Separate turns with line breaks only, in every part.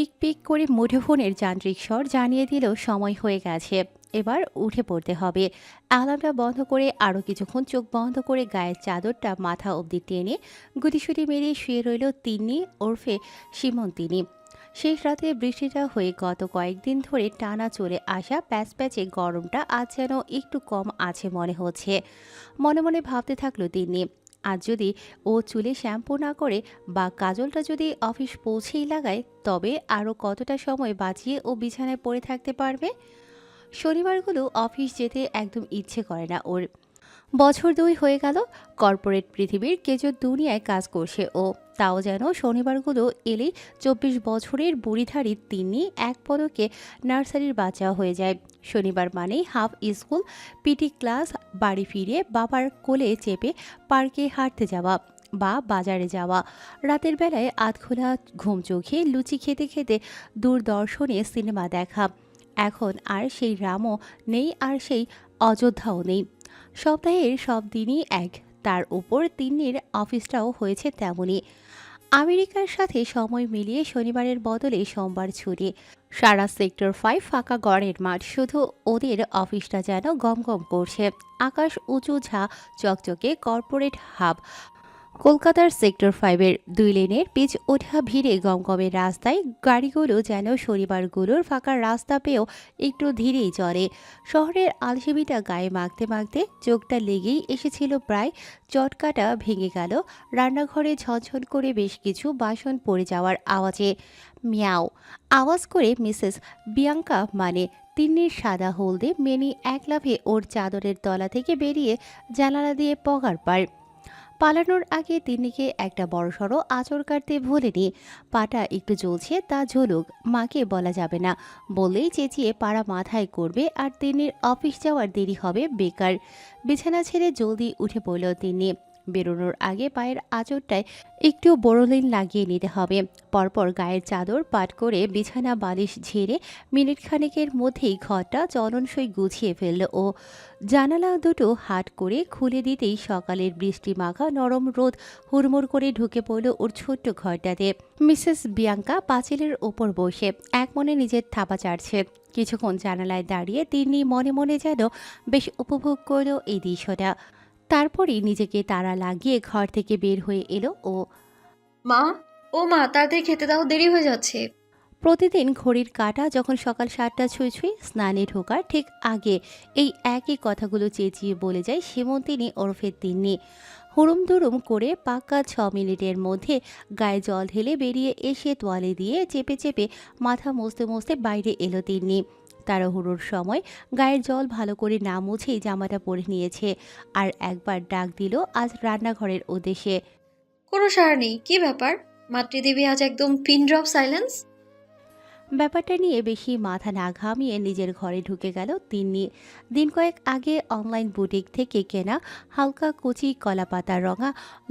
Pick pick করে মুঠোফোনের যান্ত্রিক স্বর জানিয়ে দিল সময় হয়ে গেছে। এবার উঠে পড়তে হবে। অ্যালার্মটা বন্ধ করে আরও কিছুক্ষণ চোখ বন্ধ করে গায়ের চাদরটা মাথা অবধি টেনে গুটিসুটি মেরে শুয়ে রইল তিন্নি ওরফে সীমন্তিনী। শেষ রাতে বৃষ্টিটা হয়ে গত কয়েকদিন ধরে টানা চলে আসা প্যাচ প্যাচে গরমটা আজ যেন একটু কম আছে মনে হচ্ছে। মনে মনে ভাবতে থাকলো তিন্নি, আজ যদি ও চুলে শ্যাম্পু না করে বা কাজলটা যদি অফিস পৌঁছেই লাগায়, তবে আরও কতটা সময় বাঁচিয়ে ও বিছানায় পড়ে থাকতে পারবে। শনিবারগুলো অফিস যেতে একদম ইচ্ছে করে না ওর। বছর দুই হয়ে গেল কর্পোরেট পৃথিবীর কেজো দুনিয়ায় কাজ করছে ও, তাও যেন শনিবারগুলো এলেই 24 বছরের বুড়িধারী তিনি এক পদকে নার্সারির বাচ্চা হয়ে যায়। শনিবার মানেই হাফ স্কুল, পিটি ক্লাস, বাড়ি ফিরে বাবার কোলে চেপে পার্কে হাঁটতে যাওয়া বা বাজারে যাওয়া, রাতের বেলায় আধখোলা ঘুম চোখে লুচি খেতে খেতে দূরদর্শনে সিনেমা দেখা। এখন আর সেই রামও নেই, আর সেই অযোধ্যাও নেই। সপ্তাহের সব দিনই এক, তার উপর তিন্নির অফিসটাও হয়েছে তেমনই। আমেরিকার সাথে সময় মিলিয়ে শনিবারের বদলে সোমবার ছুটি। সারা সেক্টর 5 ফাঁকা গড়ের মাঠ, শুধু ওদের অফিসটা যেন গমগম করছে। আকাশ উঁচু, ঝা চকচকে কর্পোরেট হাব। কলকাতার সেক্টর 5-এর 2 লেনের পিচ ওঠা ভিড়ে গমগমের রাস্তায় গাড়িগুলো যেন শনিবারগুলোর ফাঁকা রাস্তা পেয়েও একটু ধীরেই চলে। শহরের আলসেমিটা গায়ে মাখতে মাখতে চোখটা লেগেই এসেছিল প্রায়। চটকাটা ভেঙে গেল রান্নাঘরে ঝনঝন করে বেশ কিছু বাসন পড়ে যাওয়ার আওয়াজে। মিয়াও আওয়াজ করে মিসেস বিয়াঙ্কা মানে তিন্নির সাদা হলদে মেনি এক লাফে ওর চাদরের তলা থেকে বেরিয়ে জানালা দিয়ে পগার পার। পালানোর আগে তিন্নিকে একটা বড়সড় আঁচড় কাটতে ভোলেনি। পাটা একটু জ্বলছে, তা ঝুলুক, মাকে বলা যাবে না, বললেই চেঁচিয়ে পাড়া মাথায় করবে আর তিন্নির অফিস যাওয়ার দেরি হবে বেকার। বিছানা ছেড়ে জলদি উঠে পড়ল তিন্নি। বেরোনোর আগে পায়ের আঁচড়টায় একটু বোরোলিন লাগিয়ে নিতে হবে। পরপর গায়ের চাদর পাট করে বিছানা বালিশ ঝেড়ে মিনিট খানেকের মধ্যেই ঘরটা চলনসই গুছিয়ে ফেলল ও। জানালা দুটো হাট করে খুলে দিতেই সকালের বৃষ্টি মাখা নরম রোদ হুড়মুড় করে ঢুকে পড়ল ওর ছোট্ট ঘরটাতে। মিসেস বিয়াঙ্কা পাঁচিলের ওপর বসে এক মনে নিজের থাপা চাড়ছে। কিছুক্ষণ জানালায় দাঁড়িয়ে তিন্নি মনে মনে যেন বেশ উপভোগ করল এই দৃশ্যটা। তারপরেই নিজেকে তাড়া লাগিয়ে ঘর থেকে বের হয়ে এলো ও।
মা, ও মা, তাড়াতাড়ি খেতে দাও, দেরি হয়ে যাচ্ছে।
প্রতিদিন ঘড়ির কাঁটা যখন সকাল 7টা ছুঁই ছুঁই স্নানে ঢোকার ঠিক আগে এই একই কথাগুলো চেঁচিয়ে বলে যায় সীমন্তিনী ওরফে তিন্নি। হুড়ুম দুরুম করে পাক্কা 6 মিনিটের মধ্যে গায়ে জল ঢেলে বেরিয়ে এসে তোয়ালে দিয়ে চেপে চেপে মাথা মুছতে মুছতে বাইরে এলো তিন্নি। তাড়াহুড়োর সময় গায়ের জল ভালো করে না মুছেই জামাটা পরে নিয়েছে। আর একবার ডাক দিল আজ রান্নাঘরের উদ্দেশ্যে।
কোনো সাড়া নেই, কি ব্যাপার? মাতৃদেবী আজ একদম পিন ড্রপ সাইলেন্স।
ব্যাপারটা নিয়ে বেশি মাথা না ঘামিয়ে নিজের ঘরে ঢুকে গেল তিন্নি। দিন কয়েক আগে অনলাইন বুটিক থেকে কেনা হালকা কুচি কলাপাতা রঙা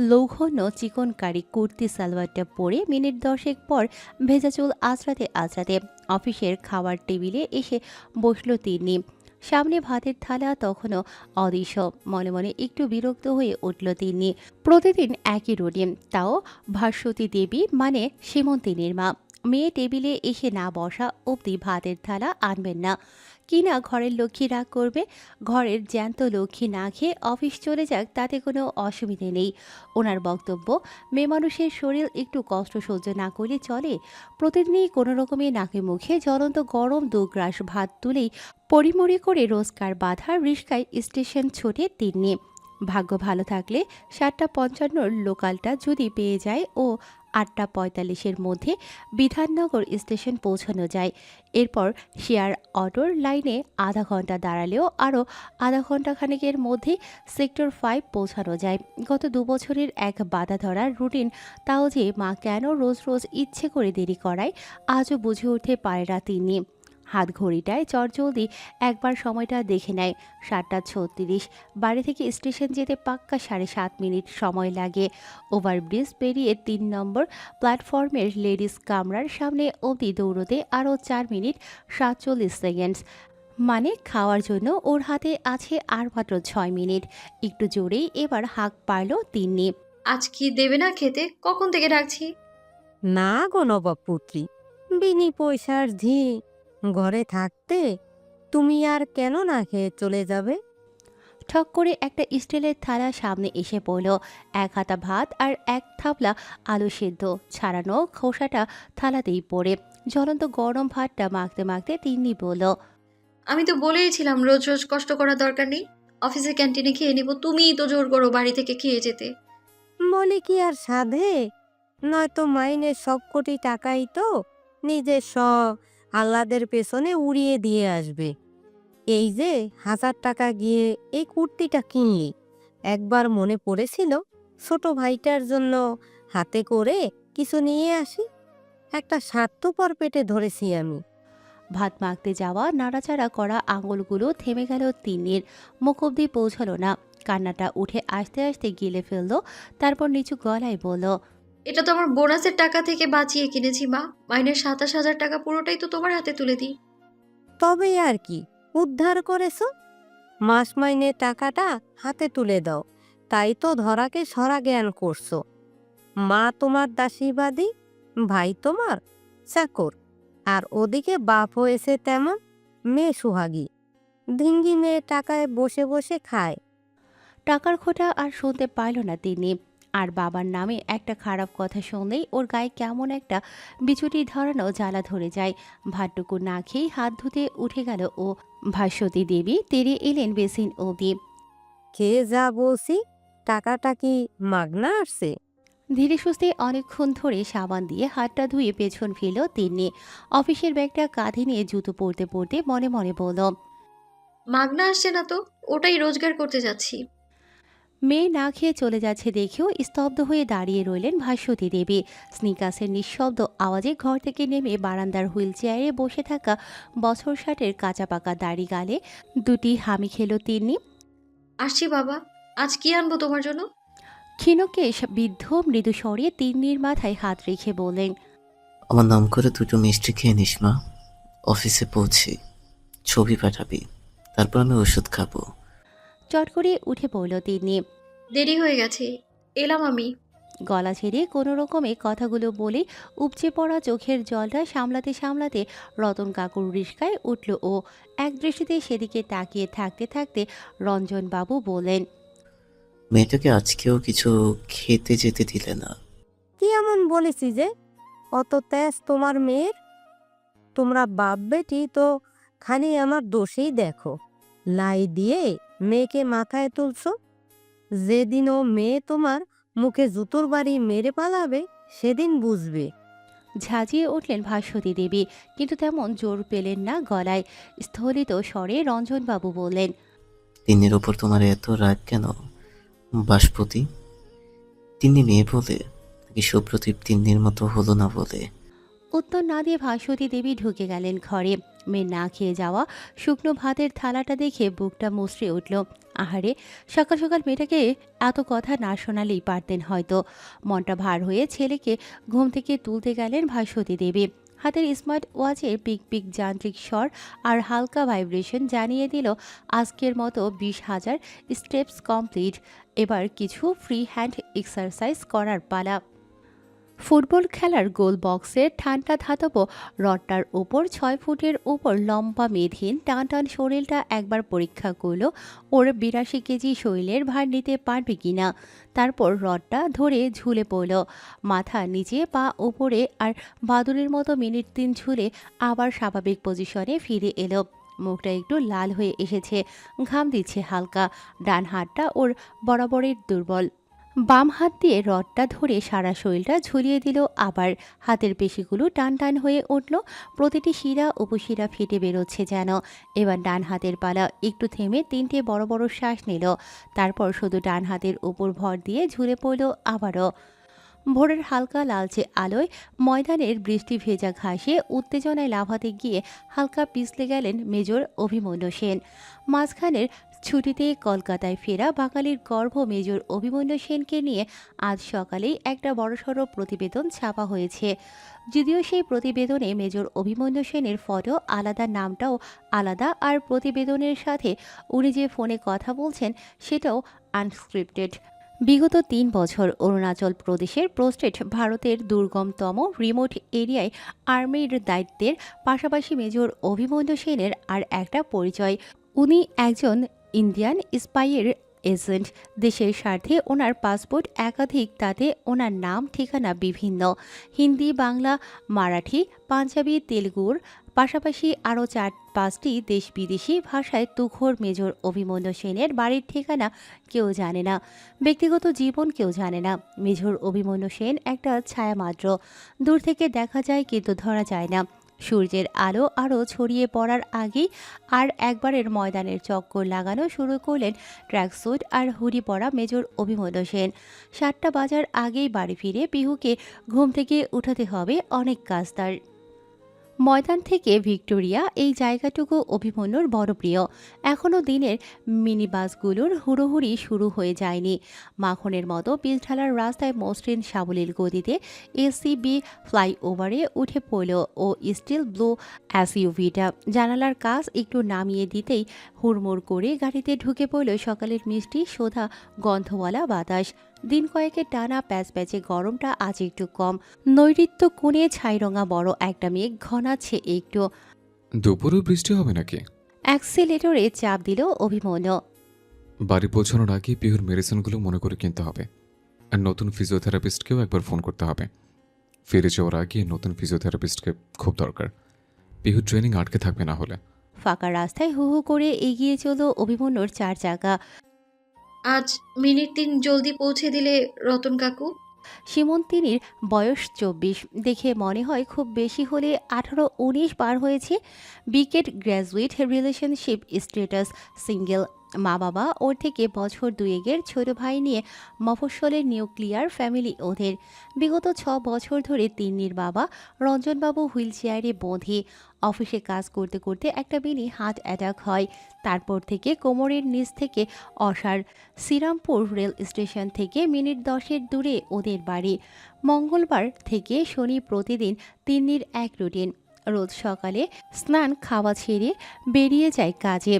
লৌঘন্য চিকনকারি কুর্তি সালোয়ারটা পরে মিনিট 10 পর ভেজা চুল আঁচড়াতে আঁচড়াতে অফিসের খাওয়ার টেবিলে এসে বসল তিন্নি। সামনে ভাতের থালা তখনও অদৃশ্য। মনে মনে একটু বিরক্ত হয়ে উঠল তিন্নি। প্রতিদিন একই রুটিন, তাও ভাস্বতী দেবী মানে সীমন্তিনীর মা মেয়ে টেবিলে এসে না বসা অবধি ভাতের থালা আনবেন না। কিনা ঘরের লক্ষ্মী রাগ করবে। ঘরের জ্যান্ত লক্ষ্মী না খেয়ে অফিস চলে যাক, তাতে কোনো অসুবিধে নেই। ওনার বক্তব্য, মেয়ে মানুষের শরীর একটু কষ্ট সহ্য না করলে চলে। প্রতিদিনই কোনো রকমে নাকে মুখে জ্বলন্ত গরম 2 গ্রাস ভাত তুলেই পরিমরি করে রোজকার বাঁধার রিস্কায় স্টেশন ছোটে তিন্নি। ভাগ্য ভালো থাকলে 7:55 লোকালটা যদি পেয়ে যায় ও 8:45 মধ্যে বিধাননগর স্টেশন পৌঁছানো যায়। এরপর শেয়ার অটোর লাইনে আধা ঘন্টা দাঁড়ালেও আরও আধা ঘন্টা খানেকের মধ্যে সেক্টর 5 পৌঁছানো যায়। গত 2 বছরের এক বাধা ধরার রুটিন, তাও যে মা কেন রোজ রোজ ইচ্ছে করে দেরি করায় আজও বুঝে উঠতে পারে না তিনি। হাত ঘড়িটায় চটজলদি একবার সময়টা দেখে নেয়। 7:36। বাড়ি থেকে স্টেশন যেতে পাক্কা 7.5 মিনিট সময় লাগে। ওভারব্রিজ পেরিয়ে 3 নম্বর প্ল্যাটফর্মের লেডিস কামরার সামনে অবধি দৌড়তে আরও 4 মিনিট 47 সেকেন্ডস। মানে খাওয়ার জন্য ওর হাতে আছে আর মাত্র 6 মিনিট। একটু জোরেই এবার হাঁক পারল তিন্নি।
আজ কি দেবে না খেতে? কখন থেকে ডাকছি।
না গো নবাবপুত্রী, বিনি পয়সার ঝি ঘরে থাকতে তুমি আর কেন না খেয়ে চলে যাবে?
ঠক করে একটা স্টিলের থালা সামনে এসে পড়ল। এক হাতা ভাত আর এক থাপলা আলু সেদ্ধ ছাড়ানো খোসাটা থালাতেই পড়ে। জ্বলন্ত গরম ভাতটা মাখতে মাখতে তিন্নি বলল,
আমি তো বলেইছিলাম রোজ রোজ কষ্ট করার দরকার নেই, অফিসে ক্যান্টিনে খেয়ে নিব, তুমিই তো জোর করো বাড়ি থেকে খেয়ে যেতে।
বলে কি আর সাধে? নয়তো মাইনের সব কোটি টাকাই তো নিজের সব আহ্লাদের পেছনে উড়িয়ে দিয়ে আসবে। এই যে 1000 টাকা গিয়ে এই কুর্তিটা কিনলি, একবার মনে পড়েছিল ছোট ভাইটার জন্য হাতে করে কিছু নিয়ে আসি? একটা স্বার্থপর পেটে ধরেছি আমি।
ভাত মাখতে যাওয়া নাড়াচাড়া করা আঙুলগুলো থেমে গেল তিন্নির। মুখ অব্দি পৌঁছালো না। কান্নাটা উঠে আসতে আসতে গিলে ফেলল। তারপর নিচু গলায় বলল,
এটা তো আমার বোনাসের টাকা থেকে বাঁচিয়ে কিনেছি মা। মাইনের 27,000 টাকা পুরোটাই তো তোমার হাতে তুলে দিই।
তবে আর কি উদ্ধার করেছো? মাস মাইনে টাকাটা হাতে তুলে দাও, তাই তো ধরাকে সরা জ্ঞান করছো। মা তোমার দাসীবাদী, ভাই তোমার চাকর, আর ওদিকে বাপ হয়েছে তেমন মেয়ে সুহাগী। ধিঙ্গি মেয়ে টাকায় বসে বসে খায়।
টাকার খোঁটা আর শুনতে পারল না তিনি। আর বাবার নামে একটা খারাপ কথা শুনলেই ওর গায়ে কেমন একটা বিছুটি ধরানো জ্বালা ধরে যায়। ভাতটুকু না খেয়েই হাত ধুতে উঠে গেল ও। ভাস্বতী দেবী তেরে এলেন বেসিন অবধি।
খেয়ে যা বলছি, টাকাটা কি মাগনা আসছে?
ধীরে সুস্থে অনেকক্ষণ ধরে সাবান দিয়ে হাতটা ধুয়ে পেছন ফিরল তিনি। অফিসের ব্যাগটা কাঁধে নিয়ে জুতো পরতে পরতে মনে মনে বলল,
মাগনা আসছে না তো, ওটাই রোজগার করতে যাচ্ছি।
মেয়ে না খেয়ে চলে যাচ্ছে দেখেও স্তব্ধ হয়ে দাঁড়িয়ে রইলেন ভাস্বতী দেবী। স্নিকাসের নিঃশব্দ আওয়াজে ঘর থেকে নেমে বারান্দার হুইল চেয়ারে বসে থাকা বছর ষাটের কাঁচা পাকা দাড়ি গালে দুটি হামি খেল তিনি।
আসছি বাবা, আজ কি আনবো তোমার জন্য?
ক্ষীণকেশ বৃদ্ধ মৃদু স্বরে তিন্নির মাথায় হাত রেখে বললেন,
আমার নাম করে দুটো মিষ্টি খেয়ে নিস মা। অফিসে পৌঁছে ছবি পাঠাবি, তারপর আমি ওষুধ খাবো।
চট করে উঠে পড়ল তিনি।
দেরি হয়ে গেছে, এলাম আমি।
গলা ছেড়ে কোনো রকমে কথাগুলো বলে উপচে পড়া চোখের জলটা সামলাতে সামলাতে রতন কাকুর রিস্কায় উঠল ও। এক দৃষ্টিতে সেদিকে তাকিয়ে থাকতে থাকতে রঞ্জনবাবু বললেন,
মেয়েটাকে আজকেও কিছু খেতে যেতে দিলে না।
কি এমন বলেছি যে অত তেজ তোমার মেয়ের? তোমরা বাপ বেটি তো খালি আমার দোষেই দেখো। লাই দিয়ে মেয়েকে মাথায় তুলছো। যেদিন ও মেয়ে তোমার মুখে জুতোর বাড়ি মেরে পালাবে, সেদিন বুঝবে।
ঝাঁঝিয়ে উঠলেন ভাস্বতী দেবী, কিন্তু তেমন জোর পেলেন না গলায়। স্থলিত স্বরে রঞ্জনবাবু বললেন,
তিন্নির ওপর তোমার এত রাগ কেন বাসপতি? তিন্নি মেয়ে বলে নাকি সুপ্রদীপ তিন্নির মতো হলো না বলে?
উত্তর না দিয়ে ভাস্বতী দেবী ঢুকে গেলেন ঘরে। মেয়ে না খেয়ে যাওয়া শুকনো ভাতের থালাটা দেখে বুকটা মুচড়ে উঠল। আহারে, সকাল সকাল মেয়েটাকে এত কথা না শোনালেই পারতেন হয়তো। মনটা ভার হয়ে ছেলেকে ঘুম থেকে তুলতে গেলেন ভাস্বতী দেবী। হাতের স্মার্ট ওয়াচের পিক পিক যান্ত্রিক স্বর আর হালকা ভাইব্রেশন জানিয়ে দিল আজকের মতো 20,000 স্টেপস কমপ্লিট। এবার কিছু ফ্রি হ্যান্ড এক্সারসাইজ করার পালা। ফুটবল খেলার গোল বক্সের ঠান্ডা ধাতব রডটার ওপর 6 ফুটের ওপর লম্বা মেধহীন টান টান শরীরটা একবার পরীক্ষা করল ওর 82 কেজি শরীরের ভার নিতে পারবে কিনা। তারপর রডটা ধরে ঝুলে পড়ল, মাথা নিচে পা ওপরে, আর বাদুড়ের মতো মিনিট 3 ঝুলে আবার স্বাভাবিক পজিশনে ফিরে এলো। মুখটা একটু লাল হয়ে এসেছে, ঘাম দিচ্ছে হালকা। ডান হাতটা ওর বরাবরের দুর্বল। বাম হাত দিয়ে রডটা ধরে সারা শরীরটা ঝুলিয়ে দিল। আবার হাতের পেশিগুলো টান টান হয়ে উঠল, প্রতিটি শিরা উপশিরা ফেটে বেরোচ্ছে যেন। এবার ডান হাতের পালা। একটু থেমে 3টে বড় বড় শ্বাস নিল। তারপর শুধু ডান হাতের উপর ভর দিয়ে ঝুলে পড়ল আবারও। ভোরের হালকা লালচে আলোয় ময়দানের বৃষ্টি ভেজা ঘাসে উত্তেজনায় লাফাতে গিয়ে হালকা পিছলে গেলেন মেজর অভিমন্যু সেন। মাঝখানের ছুটিতে কলকাতায় ফেরা বাঙালির গর্ভ মেজর অভিমন্যু সেনকে নিয়ে আজ সকালেই একটা বড়সড় প্রতিবেদন ছাপা হয়েছে। যদিও সেই প্রতিবেদনে মেজর অভিমন্যু সেনের ফটো আলাদা, নামটাও আলাদা, আর প্রতিবেদনের সাথে উনি যে ফোনে কথা বলছেন সেটাও আনস্ক্রিপ্টেড। বিগত ৩ বছর অরুণাচল প্রদেশের প্রোস্টেট ভারতের দুর্গমতম রিমোট এরিয়ায় আর্মির দায়িত্বের পাশাপাশি মেজর অভিমন্যু সেনের আর একটা পরিচয়। উনি একজন ইন্ডিয়ান স্পাইয়ের এজেন্ট। দেশের স্বার্থে ওনার পাসপোর্ট একাধিক, তাতে ওনার নাম ঠিকানা বিভিন্ন। হিন্দি, বাংলা, মারাঠি, পাঞ্জাবি, তেলুগুর পাশাপাশি আরও ৪-৫টি দেশ বিদেশি ভাষায় তুখোড় মেজর অভিমন্যু সেনের বাড়ির ঠিকানা কেউ জানে না, ব্যক্তিগত জীবন কেউ জানে না। মেজর অভিমন্যু সেন একটা ছায়া মাত্র, দূর থেকে দেখা যায় কিন্তু ধরা যায় না। সূর্যের আলো আরও ছড়িয়ে পড়ার আগেই আর একবারের ময়দানের চক্কর লাগানো শুরু করলেন ট্র্যাকস্যুট আর হুডি পরা মেজর অভিমন্যু সেন। ৭টা বাজার আগেই বাড়ি ফিরে পিহুকে ঘুম থেকে উঠাতে হবে, অনেক কাজ তার। ময়দান থেকে ভিক্টোরিয়া এই জায়গাটুকু অভিমন্যুর বড় প্রিয়। এখনও দিনের মিনি বাসগুলোর হুড়োহুড়ি শুরু হয়ে যায়নি। মাখনের মতো পিচঢালার রাস্তায় মসৃণ সাবলীল গতিতে এসিবি ফ্লাইওভারে উঠে পড়ল ও স্টিল ব্লু এসইউভিটা। জানালার কাজ একটু নামিয়ে দিতেই হুড়মুড় করে গাড়িতে ঢুকে পড়ল সকালের মিষ্টি সোধা গন্ধওয়ালা বাতাস। দিন কয়েকের টানা প্যাচপ্যাচে গরমটা আজ একটু কম। নৈঋত্য কোণে ছাইরঙা বড় একটা মেঘ ঘনাচ্ছে একটু।
দুপুরেও বৃষ্টি হবে নাকি?
অ্যাক্সিলেটরে চাপ দিল অভিমন্যু।
বাড়ি পৌঁছানোর আগে পিহুর মেডিসিনগুলো মনে করে কিনতে হবে, আর নতুন ফিজিওথেরাপিস্টকেও একবার ফোন করতে হবে। ফিরে যাওয়ার আগে নতুন ফিজিওথেরাপিস্টকে খুব দরকার। পিহুর ট্রেনিং আটকে থাকবে না হলে।
ফাঁকা রাস্তায় হু হু করে এগিয়ে চলল অভিমন্যুর ৪ চাকা।
আজ মিনিট ৩ জলদি পৌঁছে দিলে রতন কাকু।
সীমন্তিনীর বয়স ২৪, দেখে মনে হয় খুব বেশি হলে ১৮-১৯ পার হয়েছে। বিকেড গ্র্যাজুয়েট, রিলেশনশিপ স্ট্যাটাস সিঙ্গেল। মা বাবা ওর থেকে বছর দুয়েকের ছোট ভাই নিয়ে মফস্বলের নিউক্লিয়ার ফ্যামিলি ওদের। বিগত ৬ বছর ধরে তিন্নির বাবা রঞ্জনবাবু হুইল চেয়ারে বঁধে। অফিসে কাজ করতে করতে একটা মিনি হার্ট অ্যাটাক হয়। তারপর থেকে কোমরের নিচ থেকে অসাড়। শ্রীরামপুর রেল স্টেশন থেকে মিনিট ১০-এর দূরে ওদের বাড়ি। মঙ্গলবার থেকে শনি প্রতিদিন তিন্নির এক রুটিন। রোজ সকালে স্নান খাওয়া ছেড়ে বেরিয়ে যায় কাজে।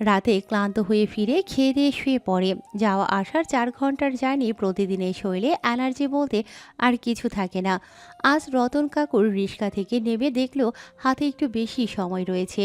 রাতে ক্লান্ত হয়ে ফিরে খেয়ে দিয়ে শুয়ে পড়ে। যাওয়া আসার ৪ ঘন্টার জার্নি, প্রতিদিনের শরীরে এনার্জি বলতে আর কিছু থাকে না। আজ রতন কাকুর রিক্সা থেকে নেমে দেখলো হাতে একটু বেশি সময় রয়েছে,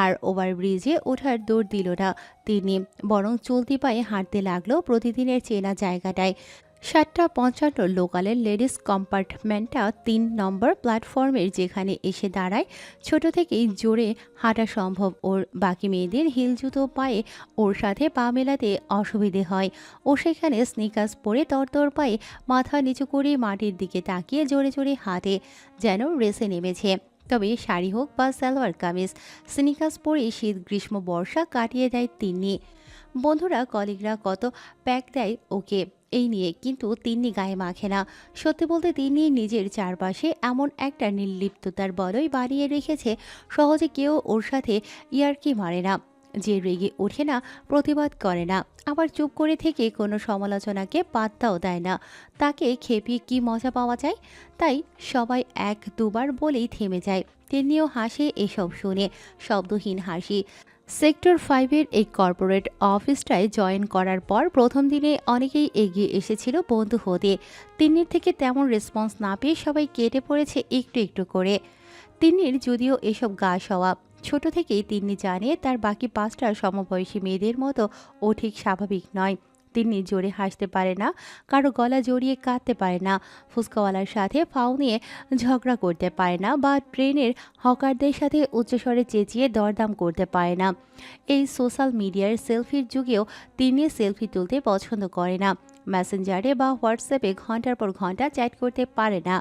আর ওভারব্রিজে ওঠার দৌড় দিল না তিনি, বরং চলতি পায়ে হাঁটতে লাগলো প্রতিদিনের চেনা জায়গাটায়। ৭:৫৫ লোকালের লেডিস কম্পার্টমেন্টটা ৩ নম্বর প্ল্যাটফর্মের যেখানে এসে দাঁড়ায়। ছোট থেকেই জোরে হাঁটা সম্ভব ওর, বাকি মেয়েদের হিল জুতো পায়ে ওর সাথে পা মেলাতে অসুবিধে হয়। ও সেখানে স্নিকার্স পরে তরতর পায়ে মাথা নিচু করে মাটির দিকে তাকিয়ে জোরে জোরে হাঁটে, যেন রেসে নেমেছে। তবে শাড়ি হোক বা সালোয়ার কামিজ, স্নিকার্স পরে শীত গ্রীষ্ম বর্ষা কাটিয়ে দেয় তিন্নি। বন্ধুরা কলিগরা কত প্যাক দেয় ওকে এই নিয়ে, কিন্তু তিন্নি গায়ে মাখে না। সত্যি বলতে তিন্নি নিজের চারপাশে এমন একটা নির্লিপ্ততার বলয় বানিয়ে রেখেছে, সহজে কেউ ওর সাথে ইয়ার্কি মারে না। যে রেগে ওঠে না, প্রতিবাদ করে না, আবার চুপ করে থেকে কোনো সমালোচনাকে পাত্তাও দেয় না। তাকে খেপিয়ে কি মজা পাওয়া যায়? তাই সবাই ১-২বার বলেই থেমে যায়। তিন্নিও হাসে এসব শুনে, শব্দহীন হাসি। সেক্টর 5-এর এই কর্পোরেট অফিসটায় জয়েন করার পর প্রথম দিনে অনেকেই এগিয়ে এসেছিল বন্ধু হতে। তিন্নির থেকে তেমন রেসপন্স না পেয়ে সবাই কেটে পড়েছে একটু একটু করে। তিন্নির যদিও এসব গা সওয়া, ছোট থেকেই তিন্নি জানে তার বাকি 5টা সমবয়সী মেয়েদের মতো ও ঠিক স্বাভাবিক নয়। তিন্নি জোরে হাসতে পারে না, কারো গলা জড়িয়ে কাঁদতে পারে না, ফুচকাওয়ালার সাথে ফাও নিয়ে ঝগড়া করতে পারে না, বা ট্রেনের হকারদের সাথে উচ্চস্বরে চেঁচিয়ে দরদাম করতে পারে না। এই সোশ্যাল মিডিয়ার সেলফির যুগেও তিন্নি সেলফি তুলতে পছন্দ করে না। মেসেঞ্জারে বা হোয়াটসঅ্যাপে ঘন্টার পর ঘন্টা চ্যাট করতে পারে না।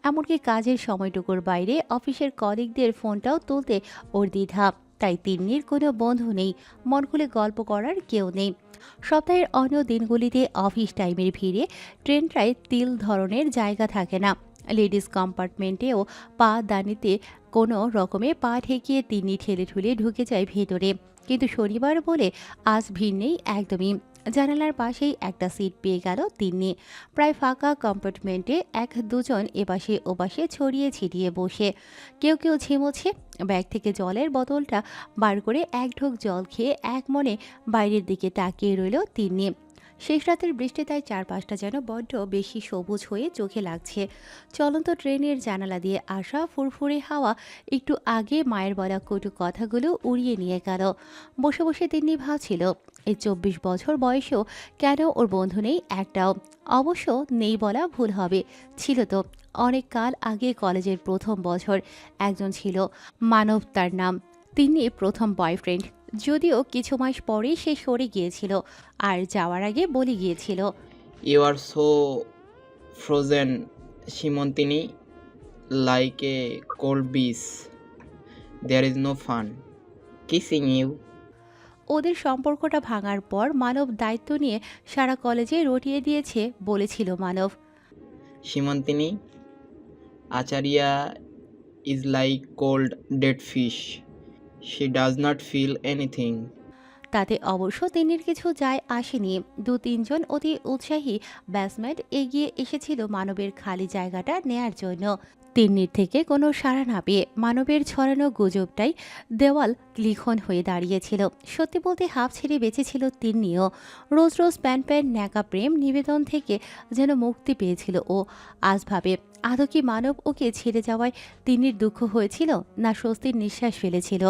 এমনকি কাজের সময়টুকুর বাইরে অফিসের কলিগদের ফোনটাও তুলতে ওর দ্বিধা। তাই তিন্নির কোনো বন্ধু নেই, মন খুলে গল্প করার কেউ নেই। সপ্তাহের অন্য দিনগুলিতে অফিস টাইমের ভিড়ে ট্রেনটায় তিল ধরনের জায়গা থাকে না। লেডিস কম্পার্টমেন্টেও পা দানিতে কোনো রকমে পা ঠেকিয়ে তিন্নি ঠেলে ঠুলে ঢুকে যায় ভেতরে। কিন্তু শনিবার বলে আজ ভিড় নেই একদমই। জানালার পাশেই একটা সিট পেয়ে গেল তিন্নি। প্রায় ফাঁকা কম্পার্টমেন্টে ১-২জন এপাশে ওপাশে ছড়িয়ে ছিটিয়ে বসে, কেউ কেউ ঝিমোচ্ছে। ব্যাগ থেকে জলের বোতলটা বার করে এক ঢোক জল খেয়ে এক মনে বাইরের দিকে তাকিয়ে রইল তিন্নি। শেষ রাতের বৃষ্টি তাই চারপাশটা যেন বড্ড বেশি সবুজ হয়ে চোখে লাগছে। চলন্ত ট্রেনের জানালা দিয়ে আসা ফুরফুরে হাওয়া একটু আগে মায়ের বলা কটু কথাগুলো উড়িয়ে নিয়ে গেল। বসে বসে তিন্নি ভাবছিল এই 24 বছর বয়সেও কেন ওর বন্ধু নেই একটাও। অবশ্য নেই বলা ভুল হবে, ছিল তো। অনেক কাল আগে কলেজের প্রথম বছর একজন ছিল, মানব তার নাম। তিনি প্রথম বয়ফ্রেন্ড, যদিও কিছু মাস পরেই সে সরে গিয়েছিল আর যাওয়ার আগে বলে গিয়েছিল,
You are so frozen, Shimontini, like a cold beach. There is no fun kissing you.
ওদের সম্পর্কটা ভাঙার পর মানব দায়িত্ব নিয়ে সারা কলেজে রটিয়ে দিয়েছে বলেছিল মানব।
Shimontini, Acharya is like cold dead fish. She does not feel anything.
তাতে অবশ্য তিন্নির কিছু যায় আসেনি। 2-3 জন অতি উৎসাহী ব্যাটসম্যান এগিয়ে এসেছিল মানবের খালি জায়গাটা নেয়ার জন্য। তিন্নির থেকে কোনো সাড়া না পেয়ে মানবের ছড়ানো গুজবটাই দেওয়াল লিখন হয়ে দাঁড়িয়েছিল। সত্যি বলতে হাফ ছেড়ে বেঁচেছিল তিন্নিও। রোজ রোজ প্যান প্যান ন্যাকা প্রেম নিবেদন থেকে যেন মুক্তি পেয়েছিল ও। আজ ভাবে আদৌ কি মানব ওকে ছেড়ে যাওয়ায় তিন্নির দুঃখ হয়েছিল, না স্বস্তির নিঃশ্বাস ফেলেছিল।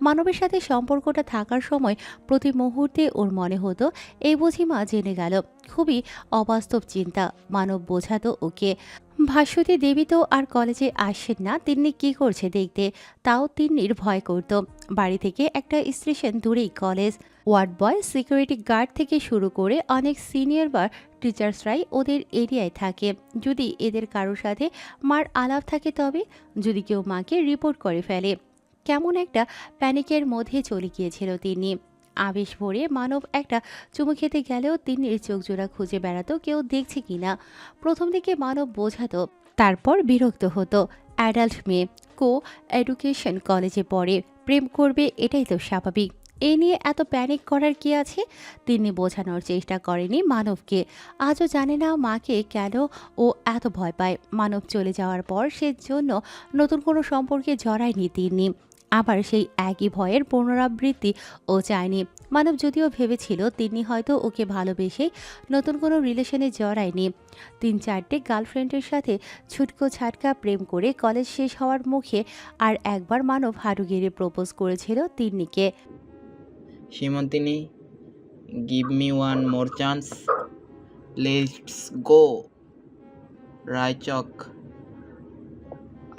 মানবের সাথে সম্পর্কটা থাকার সময় প্রতি মুহূর্তে ওর মনে হতো এই বুঝি মা জেনে গেল। খুবই অবাস্তব চিন্তা। মানব বোঝাতো ওকে, ভাস্বতী দেবী তো আর কলেজে আসেন না, তিন্নি কি করছে দেখতে। তাও তিন্নির ভয় করত। বাড়ি থেকে একটা স্টেশন দূরেই college. Ward boy, security guard থেকে শুরু করে অনেক সিনিয়র বা টিচার্সরাই ওদের এরিয়ায় থাকে। যদি এদের কারোর সাথে মার আলাপ থাকে, তবে যদি কেউ মাকে রিপোর্ট করে ফেলে। কেমন একটা প্যানিকের মধ্যে চলে গিয়েছিল তিনি। আবেশ ভরে মানব একটা চুমু খেতে গেলেও তিন্নির চোখ জোড়া খুঁজে বেড়াতো কেউ দেখছে কিনা। প্রথম দিকে মানব বোঝাতো, তারপর বিরক্ত হতো। অ্যাডাল্ট মেয়ে, কো এডুকেশন কলেজে পড়ে, প্রেম করবে এটাই তো স্বাভাবিক। এ নিয়ে এত প্যানিক করার কি আছে। তিনি বোঝানোর চেষ্টা করেনি মানবকে। আজও জানে না মাকে কেন ও এত ভয় পায়। মানব চলে যাওয়ার পর সে জন্য নতুন কোনো সম্পর্কে জড়ায়নি তিনি। আবার সেই একই ভয়ের পুনরাবৃত্তি ও চায়নি। মানব যদিও ভেবেছিল তিনি হয়তো ওকে ভালোবেসে নতুন কোনো রিলেশনে জড়ায়নি। 3-4টে গার্লফ্রেন্ডের সাথে ছুটকো ছাটকা প্রেম করে কলেজ শেষ হওয়ার মুখে আর একবার মানব হাঁটু গেড়ে প্রপোজ করেছিল তিন্নিকে।
Shimontini, give me one more chance. Let's go. Raichok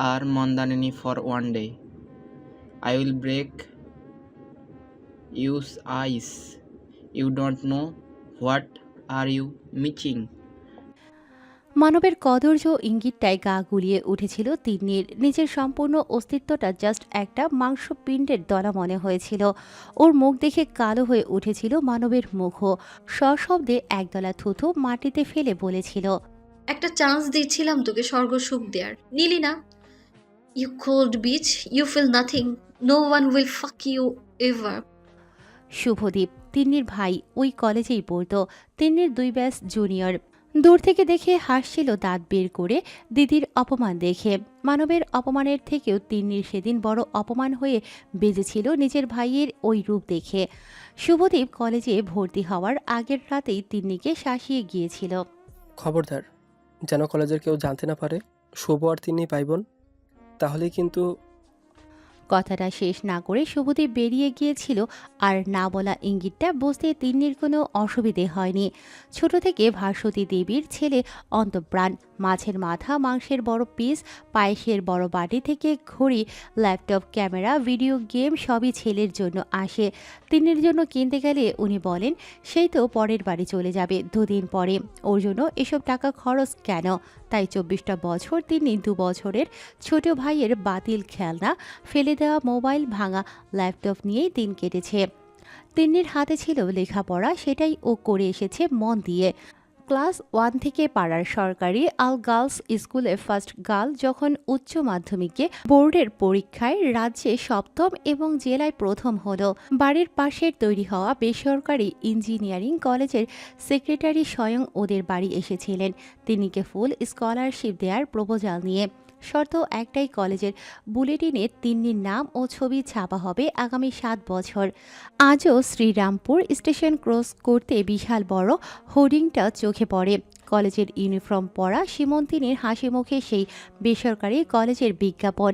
or Mandanini for one day. I will break you's eyes. You don't know what are you missing.
মানবের কদর্য ইঙ্গিতটায় গা গুলিয়ে উঠেছিল তিন্নির। নিজের সম্পূর্ণ অস্তিত্বটা জাস্ট একটা মাংসপিণ্ডের দলা মনে হয়েছিল। ওর মুখ দেখে কালো হয়ে উঠেছিল মানবের মুখও। সশব্দে একদলা থুথু মাটিতে ফেলে বলেছিল,
একটা চান্স দিচ্ছিলাম তোকে স্বর্গ সুখ দেয়ার, নিলি না। You cold bitch, you feel nothing, no one will fuck you ever.
Shubhadeep তিন্নির ভাই, ওই কলেজেই পড়তো। তিন্নির 2 ব্যাচ জুনিয়র। দূর থেকে দেখে হাসছিল দাঁত বের করে দিদির অপমান দেখে। মানবের অপমানের থেকেও তিন্নির সেদিন বড় অপমান হয়ে বেজেছিল নিজের ভাইয়ের ওই রূপ দেখে। শুভদীপ কলেজে ভর্তি হওয়ার আগের রাতেই তিন্নিকে শাসিয়ে গিয়েছিল।
খবরদার, যেন কলেজের কেউ জানতে না পারে শুভ আর তিনি ভাই বোন, তাহলেই কিন্তু।
কথাটা শেষ না করে শুভদীপ বেরিয়ে গিয়েছিল। আর না বলা ইঙ্গিতটা বুঝতে তিন্নির কোনো অসুবিধে হয়নি। ছোট থেকে ভাস্বতী দেবীর ছেলে অন্তঃপ্রাণ। মাছের মাথা, মাংসের বড় পিস, পায়েসের বড় বাটি থেকে ঘড়ি, ল্যাপটপ, ক্যামেরা, ভিডিও গেম সবই ছেলের জন্য আসে। তিন্নির জন্য কিনতে গেলে উনি বলেন সেই তো পরের বাড়ি চলে যাবে 2 দিন পরে, ওর জন্য এসব টাকা খরচ কেন। তাই 24টা বছর তিনি 2 বছরের ছোট ভাইয়ের বাতিল খেলনা, ফেলে দেওয়া মোবাইল, ভাঙা ল্যাপটপ নিয়েই দিন কেটেছে। তিন্নির হাতে ছিল লেখাপড়া, সেটাই ও করে এসেছে মন দিয়ে। ক্লাস 1 থেকে পাড়ার সরকারি আল গার্লস স্কুলে ফার্স্ট গার্ল যখন উচ্চ মাধ্যমিকে বোর্ডের পরীক্ষায় রাজ্যে 7ম এবং জেলায় প্রথম হলো। বাড়ির পাশের তৈরি হওয়া বেসরকারি ইঞ্জিনিয়ারিং কলেজের সেক্রেটারি স্বয়ং ওদের বাড়ি এসেছিলেন তিন্নিকে ফুল স্কলারশিপ দেওয়ার প্রপোজাল নিয়ে। শর্ত একটাই, কলেজের বুলেটিনে তিন্নির নাম ও ছবি ছাপা হবে আগামী 7 বছর। আজও শ্রীরামপুর স্টেশন ক্রস করতে বিশাল বড় হোর্ডিংটা চোখে পড়ে। কলেজের ইউনিফর্ম পরা সীমন্তিনীর হাসি মুখে সেই বেসরকারি কলেজের বিজ্ঞাপন।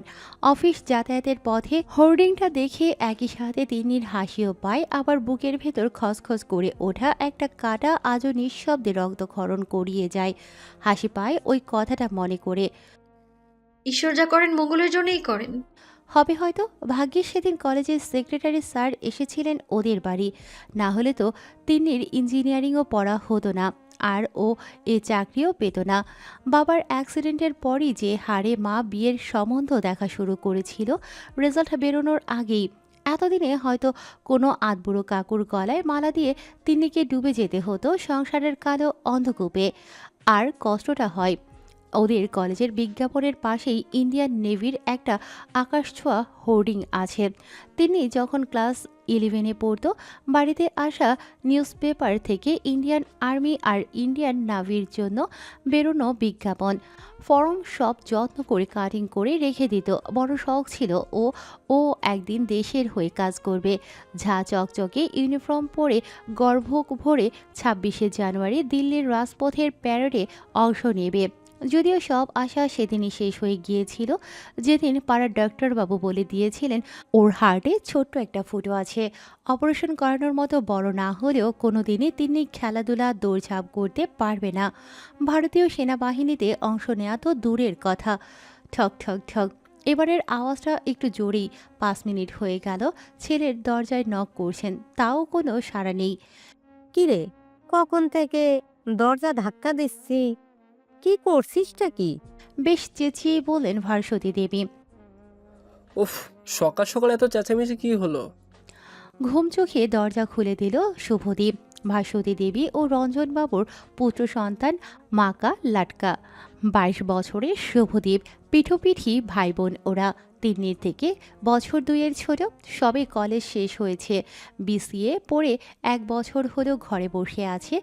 অফিস যাতায়াতের পথে হোর্ডিংটা দেখে একই সাথে তিন্নির হাসিও পায়, আবার বুকের ভেতর খসখস করে ওঠা একটা কাঁটা আজও নিঃশব্দে রক্তক্ষরণ করিয়ে যায়। হাসি পায় ওই কথাটা মনে করে।
ঈশ্বর যা করেন মঙ্গলের জন্যই করেন।
হবে হয়তো। ভাগ্যিস সেদিন কলেজের সেক্রেটারি স্যার এসেছিলেন ওদের বাড়ি, না হলে তো তিন্নির ইঞ্জিনিয়ারিংও পড়া হতো না, আর ও এ চাকরিও পেত না। বাবার অ্যাক্সিডেন্টের পরই যে হারে মা বিয়ের সম্বন্ধ দেখা শুরু করেছিল রেজাল্ট বেরোনোর আগেই। এতদিনে হয়তো কোনো আধবুড়ো কাকুর গলায় মালা দিয়ে তিন্নিকে ডুবে যেতে হতো সংসারের কালো অন্ধকূপে। আর কষ্টটা হয়, ওদের কলেজের বিজ্ঞাপনের পাশেই ইন্ডিয়ান নেভির একটা আকাশছোঁয়া হোর্ডিং আছে। তিনি যখন ক্লাস 11-এ পড়তো, বাড়িতে আসা নিউজ পেপার থেকে ইন্ডিয়ান আর্মি আর ইন্ডিয়ান নাভির জন্য বেরোনো বিজ্ঞাপন ফর্ম সব যত্ন করে কাটিং করে রেখে দিত। বড় শখ ছিল ও একদিন দেশের হয়ে কাজ করবে। ঝা চকচকে ইউনিফর্ম পরে গর্ভ ভরে 26শে জানুয়ারি দিল্লির রাজপথের প্যারেডে অংশ নেবে। যদিও সব আশা সেদিনই শেষ হয়ে গিয়েছিল, যেদিন পাড়ার ডাক্তারবাবু বলে দিয়েছিলেন ওর হার্টে ছোট্ট একটা ফুটো আছে, অপারেশন করানোর মতো বড় না হলেও কোনোদিনই তিনি খেলাধুলা দৌড়ঝাঁপ করতে পারবে না। ভারতীয় সেনাবাহিনীতে অংশ নেওয়া তো দূরের কথা। ঠক ঠক ঠক, এবারের আওয়াজটা একটু জোরেই। 5 মিনিট হয়ে গেল, ছেলের দরজায় নক করছেন, তাও কোনো সাড়া নেই।
কিরে, কখন থেকে দরজা ধাক্কা দিচ্ছি, কি করছিসটা কি?
বেশ চেঁচিয়ে বললেন ভাস্বতী দেবী।
উফ, সকাল সকাল এত চেঁচামেচি কি হলো?
ঘুম চোখে দরজা খুলে দিল শুভদীপ। ভাস্বতী দেবী ও রঞ্জনবাবুর পুত্র সন্তান মাকা লাটকা। 22 বছরের শুভদীপ, পিঠোপিঠি ভাই বোন ওরা। তিন্নির থেকে বছর 2-এর ছোট, সবে কলেজ শেষ হয়েছে। বিসিএ পড়ে 1 বছর হলেও ঘরে বসে আছে,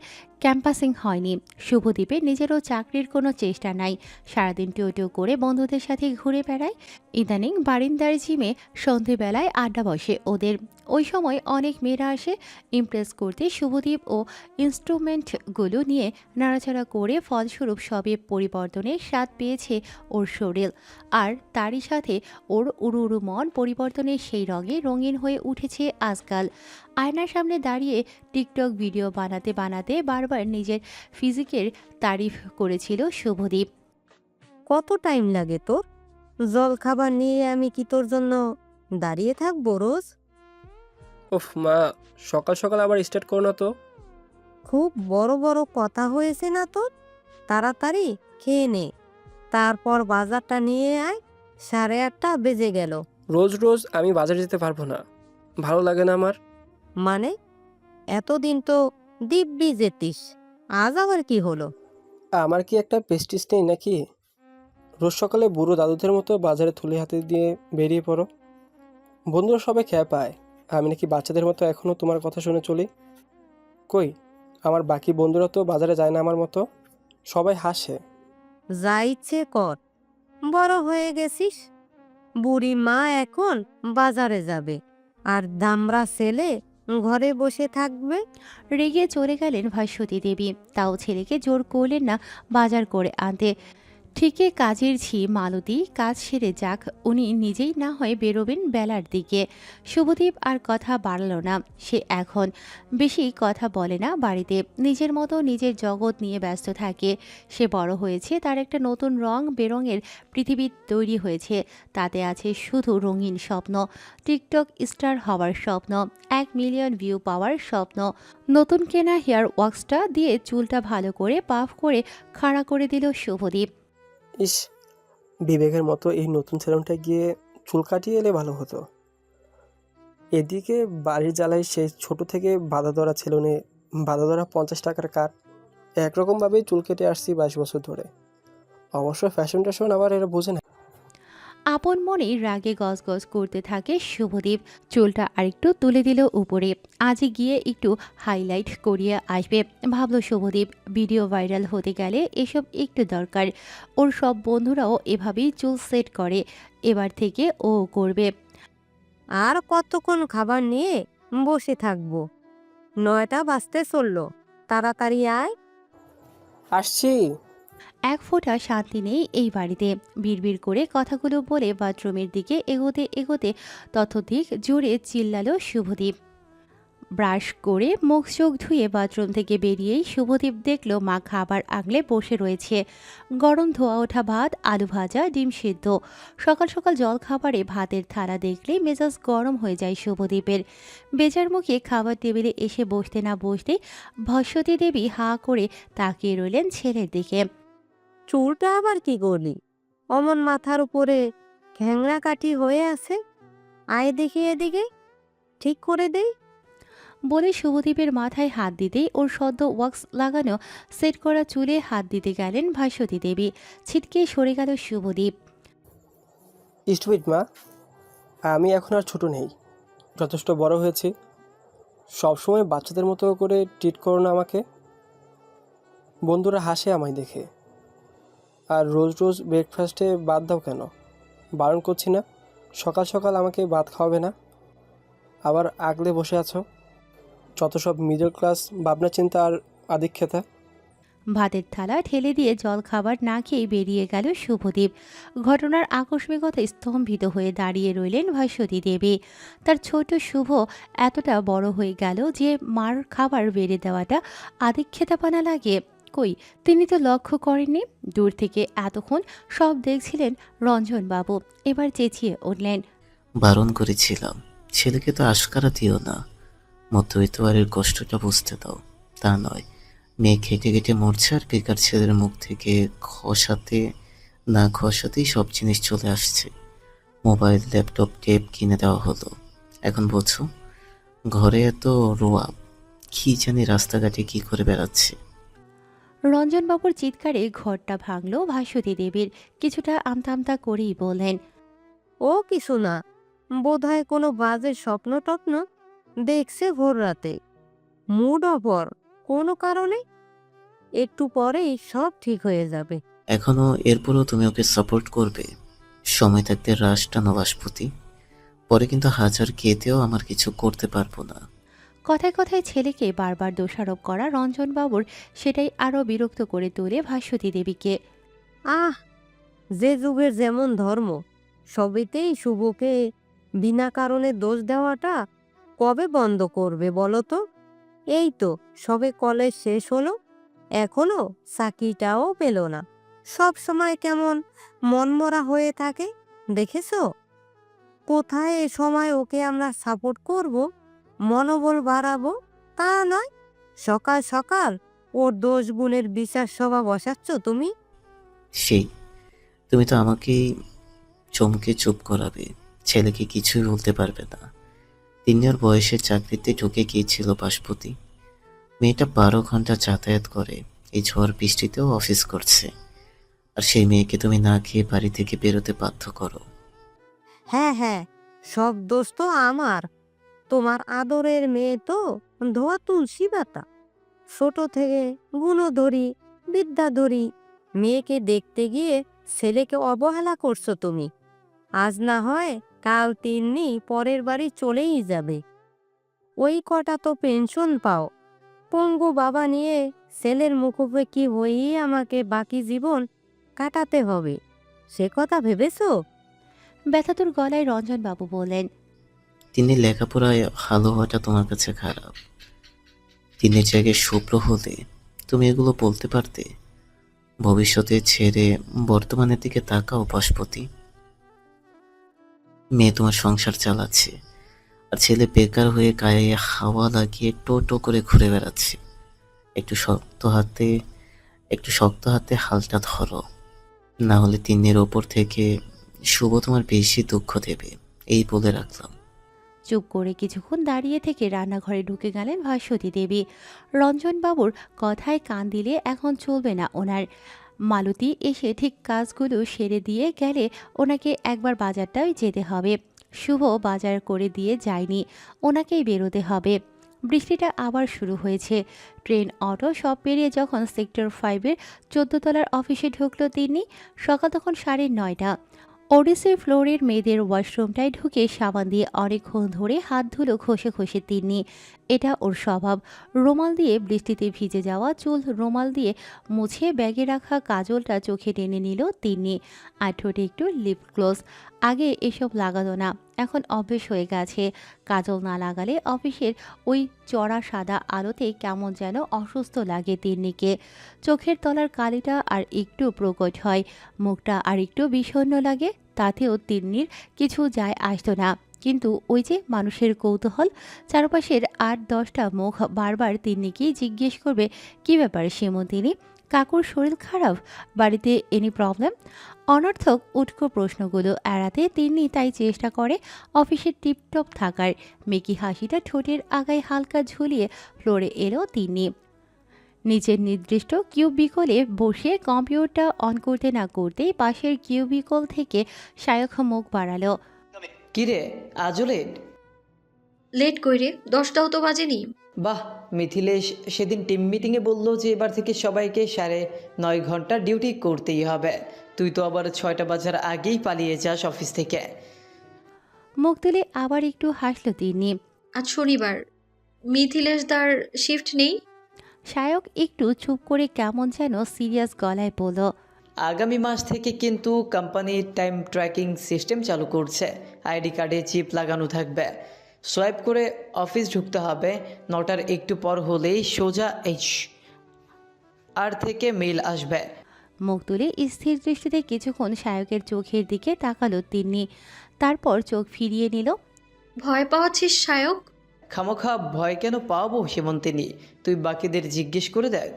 ক্যাম্পাসিং হয়নি। শুভদীপের নিজেরও চাকরির কোনো চেষ্টা নাই, সারাদিন টিউ করে বন্ধুদের সাথে ঘুরে বেড়ায়। ইদানিং বারিন্দার জিমে সন্ধেবেলায় আড্ডা বসে ওদের। ওই সময় অনেক মেয়েরা আসে ইমপ্রেস করতে শুভদীপ ও ইনস্ট্রুমেন্টগুলো নিয়ে নাড়াচাড়া করে, ফলস্বরূপ সবে পরিবর্তনের স্বাদ পেয়েছে ওর শরীর। আর তারই সাথে ওর উড়ু উড়ু মন পরিবর্তনের সেই রঙে রঙিন হয়ে উঠেছে আজকাল। আয়নার সামনে দাঁড়িয়ে টিকটক ভিডিও বানাতে বানাতে বারবার নিজের ফিজিকের তারিফ করেছিল শুভদীপ।
কত টাইম লাগে তোর? জল খাবার নিয়ে আমি কি তোর জন্য দাঁড়িয়ে থাকবো রোজ?
উফ মা, সকাল সকাল আবার স্টার্ট করো না তো।
খুব বড় বড় কথা হয়েছে না তোর? তাড়াতাড়ি খেয়ে নে, তারপর বাজারটা নিয়ে আয়। 8:30 বেজে গেল।
রোজ রোজ আমি বাজারে যেতে পারবো না, ভালো লাগে না আমার।
মানে, এতদিন তো দিব্যি যেতিস, আজ আবার কি হলো?
আমার কি একটা পেস্টিস নেই নাকি? রোজ সকালে বুড়ো দাদুদের মতো বাজারে থলি হাতে দিয়ে বেরিয়ে পড়ো। বন্ধুরা সবাই খেয়ে পায়, আমি নাকি বাচ্চাদের মতো এখনও তোমার কথা শুনে চলি। কই, আমার বাকি বন্ধুরা তো বাজারে যায় না আমার মতো, সবাই হাসে।
যা ইচ্ছে কর, বড় হয়ে গেছিস। বুড়ি মা এখন বাজারে যাবে, আর দামড়া ছেলে ঘরে বসে থাকবে।
রেগে চলে গেলেন ভাস্বতী দেবী, তাও ছেলেকে জোর করলেন না বাজার করে আনতে। ঠিকই কাজের ঝি মালতী কাজ সেরে যাক, উনি নিজেই না হয় বেরোবেন বেলার দিকে। শুভদীপ আর কথা বাড়ালো না। সে এখন বেশি কথা বলে না বাড়িতে, নিজের মতো নিজের জগৎ নিয়ে ব্যস্ত থাকে। সে বড় হয়েছে, তার একটা নতুন রং বেরঙের পৃথিবী তৈরি হয়েছে। তাতে আছে শুধু রঙিন স্বপ্ন, টিকটক স্টার হওয়ার স্বপ্ন, 1 মিলিয়ন ভিউ পাওয়ার স্বপ্ন। নতুন কেনা হেয়ার ওয়াক্সটা দিয়ে চুলটা ভালো করে পাফ করে খাড়া করে দিল শুভদীপ।
ইস, বিবেকের মতো এই নতুন সেলুনটায় গিয়ে চুল কাটিয়ে এলে ভালো হতো। এদিকে বাড়ির জ্বালায় সেই ছোট থেকে বাধা ধরা সেলুনে বাধা ধরা 50 টাকার কাট। একরকমভাবেই চুল কেটে আসছি 22 বছর ধরে। অবশ্য ফ্যাশন ট্যাশন আবার এরা বোঝে না।
আপন মনেই রাগে গজগজ করতে থাকে শুভদীপ। চুলটা আরেকটু তুলে দিল উপরে। আজই গিয়ে একটু হাইলাইট করিয়ে আসবে ভাবলো শুভদীপ। ভিডিও ভাইরাল হতে গেলে এসব একটু দরকার। ওর সব বন্ধুরাও এভাবেই চুল সেট করে, এবার থেকে ও করবে।
আর কতক্ষণ খাবার নিয়ে বসে থাকবো? 9টা বাজতে চললো, তাড়াতাড়ি আয়।
আসছি।
এক ফোঁটা শান্তি নেই এই বাড়িতে। বিড়বিড় করে কথাগুলো বলে বাথরুমের দিকে এগোতে এগোতে ততোধিক জোরে চিল্লালো শুভদীপ। ব্রাশ করে মুখ চোখ ধুয়ে বাথরুম থেকে বেরিয়েই শুভদীপ দেখল মা খাবার আগলে বসে রয়েছে। গরম ধোয়া ওঠা ভাত, আলু ভাজা, ডিম সিদ্ধ। সকাল সকাল জল খাবারে ভাতের থালা দেখলেই মেজাজ গরম হয়ে যায় শুভদীপের। বেজার মুখে খাবার টেবিলে এসে বসতে না বসতেই ভাস্বতী দেবী হাঁ করে তাকিয়ে রইলেন ছেলের দিকে।
চুলটা আবার কি করলি? অমন মাথার উপরে ঘ্যাংরা কাঠি হয়ে আছে। আয় দেখি এদিকে, ঠিক করে দেই।
বলে শুভদীপের মাথায় হাত দিতেই ওর সদ্য ওয়াক্স লাগানো সেট করা চুলে হাত দিতে গেলেন ভাস্বতী দেবী। ছিটকে সরে গেল শুভদীপ।
স্টুপিড মা, আমি এখন আর ছোট নেই, যথেষ্ট বড় হয়েছি। সবসময় বাচ্চাদের মতো করে ট্রিট করো না আমাকে। বন্ধুরা হাসে আমায় দেখে। আর রোজ রোজ ব্রেকফাস্টে বাদ দাও কেন? বারণ করছি না। সকাল সকাল আমাকে ভাত খাওয়াবে না, আবার আগলে বসে আছো। যত সব মিডল ক্লাস ভাবনা চিন্তা আর আদিক্ষেতা।
ভাতের থালা ঠেলে দিয়ে জল খাবার না খেয়ে বেরিয়ে গেল শুভদীপ। ঘটনার আকস্মিকতা স্তম্ভিত হয়ে দাঁড়িয়ে রইলেন ভাস্বতী দেবী। তার ছোট শুভ এতটা বড় হয়ে গেল যে মার খাবার বেড়ে দেওয়াটা আদিক্ষেতাপানা লাগে। কই, তিনি তো লক্ষ্য করেননি। দূর থেকে এতক্ষণ সব দেখছিলেন রঞ্জনবাবু। এবার চেঁচিয়ে উঠলেন।
বারণ করেছিলাম, ছেলেকে তো আশকারা দিও না। মধ্যবিত্ত বাড়ির কষ্টটা বুঝতে দাও। তা নয়, মেয়ে খেটে খেটে মরছে আর বেকার ছেলের মুখ থেকে খসাতে না খসাতেই সব জিনিস চলে আসছে। মোবাইল, ল্যাপটপ, টেপ কিনে দেওয়া হলো। এখন বলছো ঘরে এত রোয়াব, কি জানি রাস্তাঘাটে কি করে বেড়াচ্ছে।
রঞ্জনবাবুর চিৎকারে ঘরটা ভাঙল ভাস্বতী দেবীর। কিছুটা আমতা আমতা করেই বললেন।
ও কিছু না, বোধহয় কোনো বাজে স্বপ্ন টপ্ন দেখছে ভোর রাতে। মুড অফর কোনো কারণে। একটু পরেই সব ঠিক হয়ে যাবে।
এখনো এরপরও তুমি ওকে সাপোর্ট করবে? সময় থাকতে রাশ টানো বাসপতি, পরে কিন্তু হাজার কেতেও আমার কিছু করতে পারবো না।
কথায় কথায় ছেলেকে বারবার দোষারোপ করা রঞ্জনবাবুর সেটাই আরও বিরক্ত করে তোলে ভাস্বতী দেবীকে।
আহ, যে যুগের যেমন ধর্ম, সবেতেই শুভকে বিনা কারণে দোষ দেওয়াটা কবে বন্ধ করবে বলো তো? এই তো সবে কলেজ শেষ হলো, এখনো চাকরিটাও পেল না। সব সময় কেমন মনমরা হয়ে থাকে দেখেছো? কোথায় এ সময় ওকে আমরা সাপোর্ট করব, মনোবল বাড়াবো, তা নয়। সকাল সকাল ওর দোষ গুণের বিচার সভা বসাচ্ছ তুমি।
সেই, তুমি তো আমাকেই চমকে চুপ করাবে। ছেলেকে কিছুই বলতে পারবে না। 3 বয়সে চাকরিতে ঢুকে গিয়েছিল বাসপতি। মেয়েটা 12 ঘন্টা যাতায়াত করে, এই ঝড় বৃষ্টিতেও অফিস করছে। আর সেই মেয়েকে তুমি না খেয়ে বাড়ি থেকে বেরোতে বাধ্য করো।
হ্যাঁ হ্যাঁ, সব দোষ তো আমার। তোমার আদরের মেয়ে তো ধোয়া তুলসী পাতা। ছোট থেকে গুণধরী, বিদ্যাধরী মেয়েকে দেখতে গিয়ে ছেলেকে অবহেলা করছো তুমি। আজ না হয় কাল তিন্নি পরের বাড়ি চলেই যাবে। ওই কটা তো পেনশন পাও। পঙ্গু বাবা নিয়ে ছেলের মুখোমুখি হয়েই আমাকে বাকি জীবন কাটাতে হবে, সে কথা ভেবেছো?
ব্যথাতুর গলায় রঞ্জনবাবু বললেন।
তিনি লেখাপড়ায় ভালো হওয়াটা তোমার কাছে খারাপ। তিনের জায়গায় শুভ্র হলে তুমি এগুলো বলতে পারতে? ভবিষ্যতে ছেড়ে বর্তমানের দিকে তাকাও বাসপতি। মেয়ে তোমার সংসার চালাচ্ছে, আর ছেলে বেকার হয়ে গায়ে হাওয়া লাগিয়ে টো করে ঘুরে বেড়াচ্ছে। একটু শক্ত হাতে হালটা ধরো, না হলে তিন্নির ওপর থেকে শুভ তোমার বেশি দুঃখ দেবে, এই বলে রাখলাম।
চুপ করে কিছুক্ষণ দাঁড়িয়ে থেকে রান্নাঘরে ঢুকে গেলেন ভাস্বতী দেবী। রঞ্জনবাবুর কথায় কান দিলে এখন চলবে না ওনার। মালতী এসে ঠিক কাজগুলো সেরে দিয়ে গেলে ওনাকে একবার বাজারটাই যেতে হবে। শুভ বাজার করে দিয়ে যায়নি, ওনাকেই বেরোতে হবে। বৃষ্টিটা আবার শুরু হয়েছে। ট্রেন, অটো সব পেরিয়ে যখন সেক্টর 5-এর 14 তলার অফিসে ঢুকলো তিনি, সকাল তখন 9:30। ওডিসির ফ্লোরের মেয়েদের ওয়াশরুমটায় ঢুকে সাবান দিয়ে অনেকক্ষণ ধরে হাত ধুলো ঘষে ঘষে তিনি। এটা ওর স্বভাব। রুমাল দিয়ে বৃষ্টিতে ভিজে যাওয়া চুল রুমাল দিয়ে মুছে ব্যাগে রাখা কাজলটা চোখে টেনে নিল তিনি। আর ঠোঁটে একটু লিপ গ্লস। আগে এসব লাগাতো না, এখন অভ্যেস হয়ে গেছে। কাজল না লাগালে অফিসের ওই চড়া সাদা আলোতে কেমন যেন অসুস্থ লাগে তিন্নিকে। চোখের তলার কালিটা আর একটু প্রকট হয়, মুখটা আর একটু বিষণ্ণ লাগে। তাতেও তিন্নির কিছু যায় আসতো না, কিন্তু ওই যে মানুষের কৌতূহল, চারপাশের 8-10টা মুখ বারবার তিন্নিকেই জিজ্ঞেস করবে, কী ব্যাপার সেমন্তিনী, কাকুর শরীর খারাপ, বাড়িতে এনি প্রবলেম? অনর্থক উটকো প্রশ্নগুলো এড়াতে তিন্নি তাই চেষ্টা করে অফিসের টিপটপ থাকার। মেকি হাসিটা ঠোঁটের আগায় হালকা ঝুলিয়ে ফ্লোরে এলো তিন্নি। নিচের নির্দিষ্ট কিউবিকলে বসে কম্পিউটার অন করতে না করতেই পাশের কিউবিকল থেকে শায়খ মুখ বাড়ালো।
কিরে আজও লেট?
লেট কইরে 10টাও তো বাজেনি।
বাহ, মিথিলেশ সেদিন টিম মিটিংয়ে বললো যে এবার থেকে সবাইকে 9.5 ঘন্টা ডিউটি করতেই হবে। তুই তো আবার 6টা বাজার আগেই পালিয়ে যাস অফিস থেকে।
মুখ তুলে আবার একটু হাসলো তিনি।
আজ শনিবার, মিথিলেশ দার শিফট নেই।
শায়ক একটু চুপ করে কেমন যেন সিরিয়াস গলায় বলল,
আগামী মাস থেকে কিন্তু কোম্পানি টাইম ট্র্যাকিং সিস্টেম চালু করছে। আইডি কার্ডে চিপ লাগানো থাকবে, সোয়াইপ করে অফিস ঢুকতে হবে। 9টার একটু পর হলেই সোজা আর থেকে মেইল আসবে।
মুখ তুলে স্থির দৃষ্টিতে কিছুক্ষণ শায়কের চোখের দিকে তাকালো তিনি, তারপর চোখ ফিরিয়ে নিল।
ভয় পাওয়াচ্ছিস শায়ক?
খামোখা ভয় কেন পাবো সেমন্তিনী? তুই বাকিদের জিজ্ঞেস করে দেখ।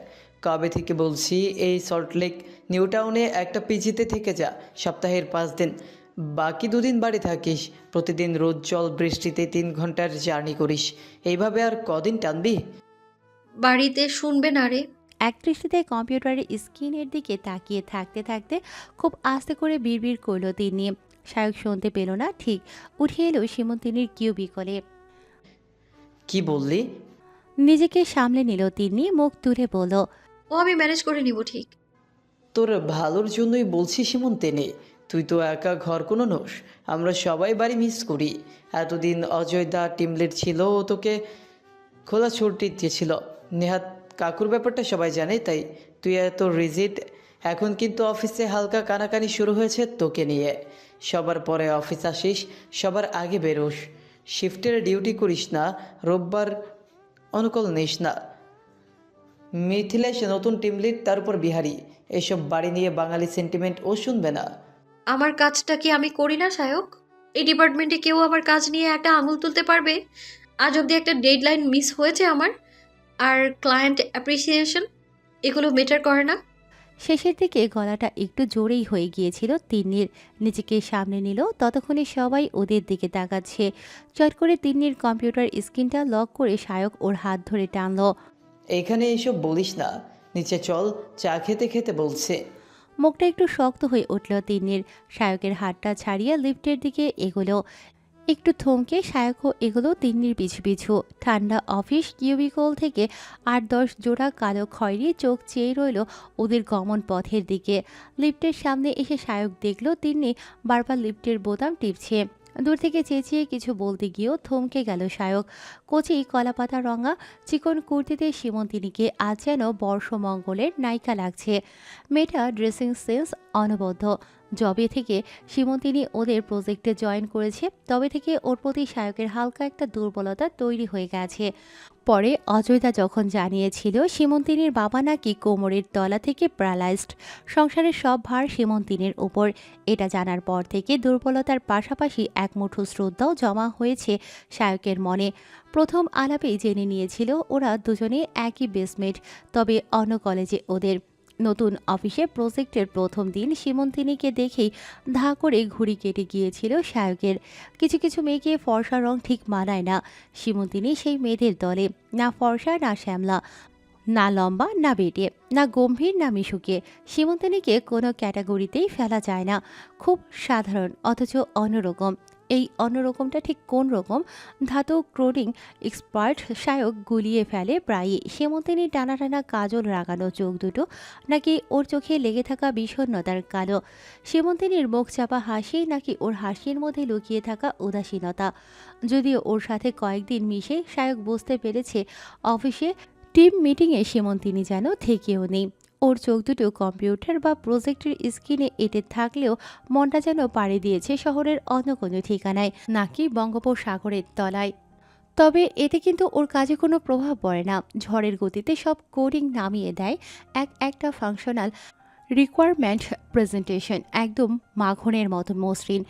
কবে থেকে বলছি এই সল্টলেক নিউ টাউনে একটা পিজিতে থেকে যা, সপ্তাহের 5 দিন, বাকি 2 দিন বাড়ি থাকিস। প্রতিদিন রোদ জল বৃষ্টিতে 3 ঘন্টার জার্নি করিস। এইভাবে আর কদিন টানবি?
বাড়িতে শুনবে না রে।
এক দৃষ্টিতে কম্পিউটারের স্ক্রিনের দিকে তাকিয়ে থাকতে থাকতে খুব আস্তে করে বিড়বিড় করলো তিনি। শায়ক শুনতে পেল না ঠিক, উঠে এলো সীমন্তিনীর কিউবিকলে।
কি বললি?
নিজেকে সামলে নিল তিনি, মুখ তুলে বলল,
ও আমি ম্যানেজ করে নিব ঠিক।
তোর ভালোর জন্যই বলছি সেমন্তিনী। তুই তো একা ঘর কোনো নোস, আমরা সবাই বাড়ি মিস করি। এতদিন অজয় দা টিম লিড ছিল, ও তোকে খোলা ছুটি দিয়েছিল। নেহাত কাকুর ব্যাপারটা সবাই জানে, তাই তুই এত রিজিড। এখন কিন্তু অফিসে হালকা কানাকানি শুরু হয়েছে তোকে নিয়ে। সবার পরে অফিস আসিস, সবার আগে বেরোস, শিফটের ডিউটি করিস না, রোববার অনুকূল নিস না। মিথিলেশ নতুন টিম লিড, তার উপর বিহারি, এসব বাড়ি নিয়ে বাঙালি সেন্টিমেন্ট ও শুনবে না।
আমার কাজটা কি আমি করি না শায়ক? এই ডিপার্টমেন্টে কেউ আমার কাজ নিয়ে একটা আঙুল তুলতে পারবে? আজ অবধি একটা ডেডলাইন মিস হয়েছে আমার? আর ক্লায়েন্ট অ্যাপ্রিসিয়েশন, এগুলো মেটার করে না?
শেষের দিকে গলাটা একটু জোরেই হয়ে গিয়েছিল তিন্নির। নিজেকে সামনে নিল, ততক্ষণে সবাই ওদের দিকে তাকাচ্ছে। চট করে তিন্নির কম্পিউটার স্ক্রিনটা লক করে শায়ক ওর হাত ধরে টানলো।
এখানে এসব বলিস না, নিচে চল, চা খেতে খেতে বলছে।
মুখটা একটু শক্ত হয়ে উঠল তিন্নির। শায়কের হাতটা ছাড়িয়ে লিফটের দিকে এগোলো। একটু থমকে শায়কও এগুলো তিন্নির পিছু পিছু। ঠান্ডা অফিস কিউবিকল থেকে 8-10 জোড়া কালো খয়েরি চোখ চেয়ে রইল ওদের গমন পথের দিকে। লিফটের সামনে এসে শায়ক দেখল তিন্নি বারবার লিফটের বোতাম টিপছে। দূর থেকে চেঁচিয়ে কিছু বলতে গিয়েও থমকে গেল শায়ক। কচি কলাপাতা রঙা চিকন কুর্তিতে সীমন্তিনীকে আজ যেন বর্ষমঙ্গলের নায়িকা লাগছে। মেয়েটা ড্রেসিং সেন্স অনবদ্য। জবে থেকে সীমন্তিনী ওদের প্রজেক্টে জয়েন করেছে, তবে থেকে ওর প্রতি শায়কের হালকা একটা দুর্বলতা তৈরি হয়ে গেছে। পরে অজয়দা যখন জানিয়েছিল সীমন্তিনীর বাবা নাকি কোমরের তলা থেকে প্যারালাইজড, সংসারের সব ভার সীমন্তিনীর উপর, এটা জানার পর থেকে দুর্বলতার পাশাপাশি এক মুঠো শ্রদ্ধাও জমা হয়েছে শায়কের মনে। প্রথম আলাপেই জেনে নিয়েছিল ওরা দুজনে একই বেসমেট, তবে অন্য কলেজে ওদের। নতুন অফিসে প্রজেক্টের প্রথম দিন সীমন্তিনীকে দেখেই ধা করে ঘুড়ি কেটে গিয়েছিল শায়কের। কিছু কিছু মেয়েকে ফর্সা রং ঠিক মানায় না, সীমন্তিনী সেই মেয়েদের দলে, না ফর্সা না শ্যামলা। না লম্বা না বেটে, না গম্ভীর না মিশুকে। সীমন্তিনীকে কোনো ক্যাটাগরিতেই ফেলা যায় না। খুব সাধারণ অথচ অন্যরকম। এই অন্যরকমটা ঠিক কোন রকম ধাতু ক্রোডিং এক্সপার্ট সায়ক গুলিয়ে ফেলে প্রায়ই। সীমন্তিনীর টানা টানা কাজল রাগানো চোখ দুটো, নাকি ওর চোখে লেগে থাকা বিষণ্ণতার কালো? সীমন্তিনীর মুখ চাপা হাসি, নাকি ওর হাসির মধ্যে লুকিয়ে থাকা উদাসীনতা? যদিও ওর সাথে কয়েকদিন মিশে সায়ক বুঝতে পেরেছে অফিসে টিম মিটিংয়ে সীমন্তিনী যেন থেকেও নেই। ওর চোখ দুটো কম্পিউটার বা প্রজেক্টের স্ক্রিনে এঁটে থাকলেও মনটা যেন পাড়ি দিয়েছে শহরের অন্য কোনো ঠিকানায়, নাকি বঙ্গোপসাগরের তলায়। তবে এতে কিন্তু ওর কাজে কোনো প্রভাব পড়ে না। ঝড়ের গতিতে সব কোডিং নামিয়ে দেয় একটা ফাংশনাল রিকোয়ারমেন্ট প্রেজেন্টেশন, একদম মাখনের মতো মসৃণ।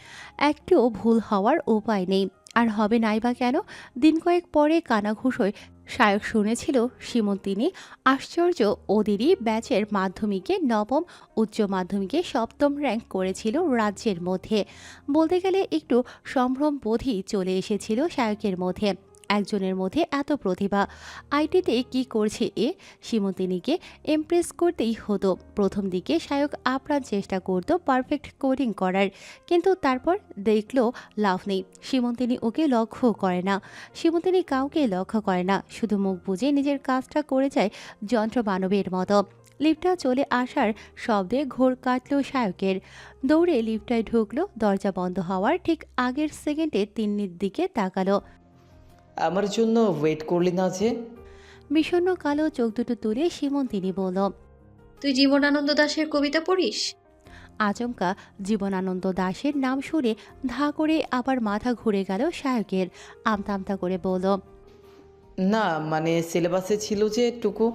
একটুও ভুল হওয়ার উপায় নেই। আর হবে নাই বা কেন? দিন কয়েক পরে কানাঘুষোয় সায়ক শুনেছিল সীমন্তিনী আশ্চর্য ওদেরই ব্যাচের মাধ্যমিকে নবম, উচ্চ মাধ্যমিকে সপ্তম র্যাঙ্ক করেছিল রাজ্যের মধ্যে। বলতে গেলে একটু সম্ভ্রম বোধই চলে এসেছিল সায়কের মধ্যে। একজনের মধ্যে এত প্রতিভা, আইটিতে কি করছে এ? সীমন্তিনীকে ইমপ্রেস করতেই হতো। প্রথম দিকে সায়ক আপ্রাণ চেষ্টা করত পারফেক্ট কোডিং করার, কিন্তু তারপর দেখলো লাভ নেই। সীমন্তিনী ওকে লক্ষ্য করে না, সীমন্তিনী কাউকে লক্ষ্য করে না, শুধু মুখ বুজে নিজের কাজটা করে যায় যন্ত্র মানবের মতো। লিফটটা চলে আসার শব্দে ঘোর কাটল সায়কের। দৌড়ে লিফটায় ঢুকলো। দরজা বন্ধ হওয়ার ঠিক আগের সেকেন্ডে তিন্নির দিকে তাকালো।
আমার জন্য ওয়েট করলি না যে?
বিষণ্ণ কালো চোখ দুটো তুলে সীমন্তিনী বলল।
তুই জীবনানন্দ দাশের কবিতা পড়িস?
আচমকা জীবনানন্দ দাশের নাম শুনে ধা করে আবার মাথা ঘুরে গেল সায়কের। আমতা আমতা করে বলল।
না, মানে সিলেবাসে ছিল যে টুকু।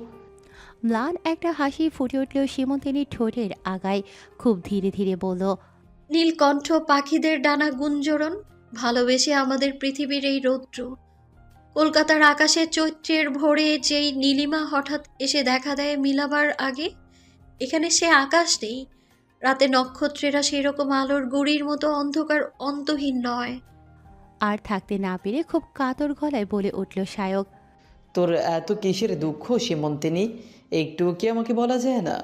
ম্লান একটা হাসি ফুটে উঠল সীমন্তিনীর ঠোঁটের আগায়। খুব ধীরে ধীরে বলল।
নীলকণ্ঠ পাখিদের ডানা গুঞ্জরণ, ভালোবেসে আমাদের পৃথিবীর এই রৌদ্র। কলকাতার আকাশে চৈত্রের ভোরে যেই নীলিমা হঠাৎ এসে দেখা দেয় মিলাবার আগে, এখানে সে আকাশ নেই। রাতে নক্ষত্রেরা সেরকম আলোর গুড়ির মতো অন্ধকার অন্তহীন নয়।
আর থাকতে না পেরে খুব কাতর গলায় বলে উঠল সায়ক।
তোর এত কিসের দুঃখ সীমন্তিনী? একটু কি আমাকে বলা যায় না?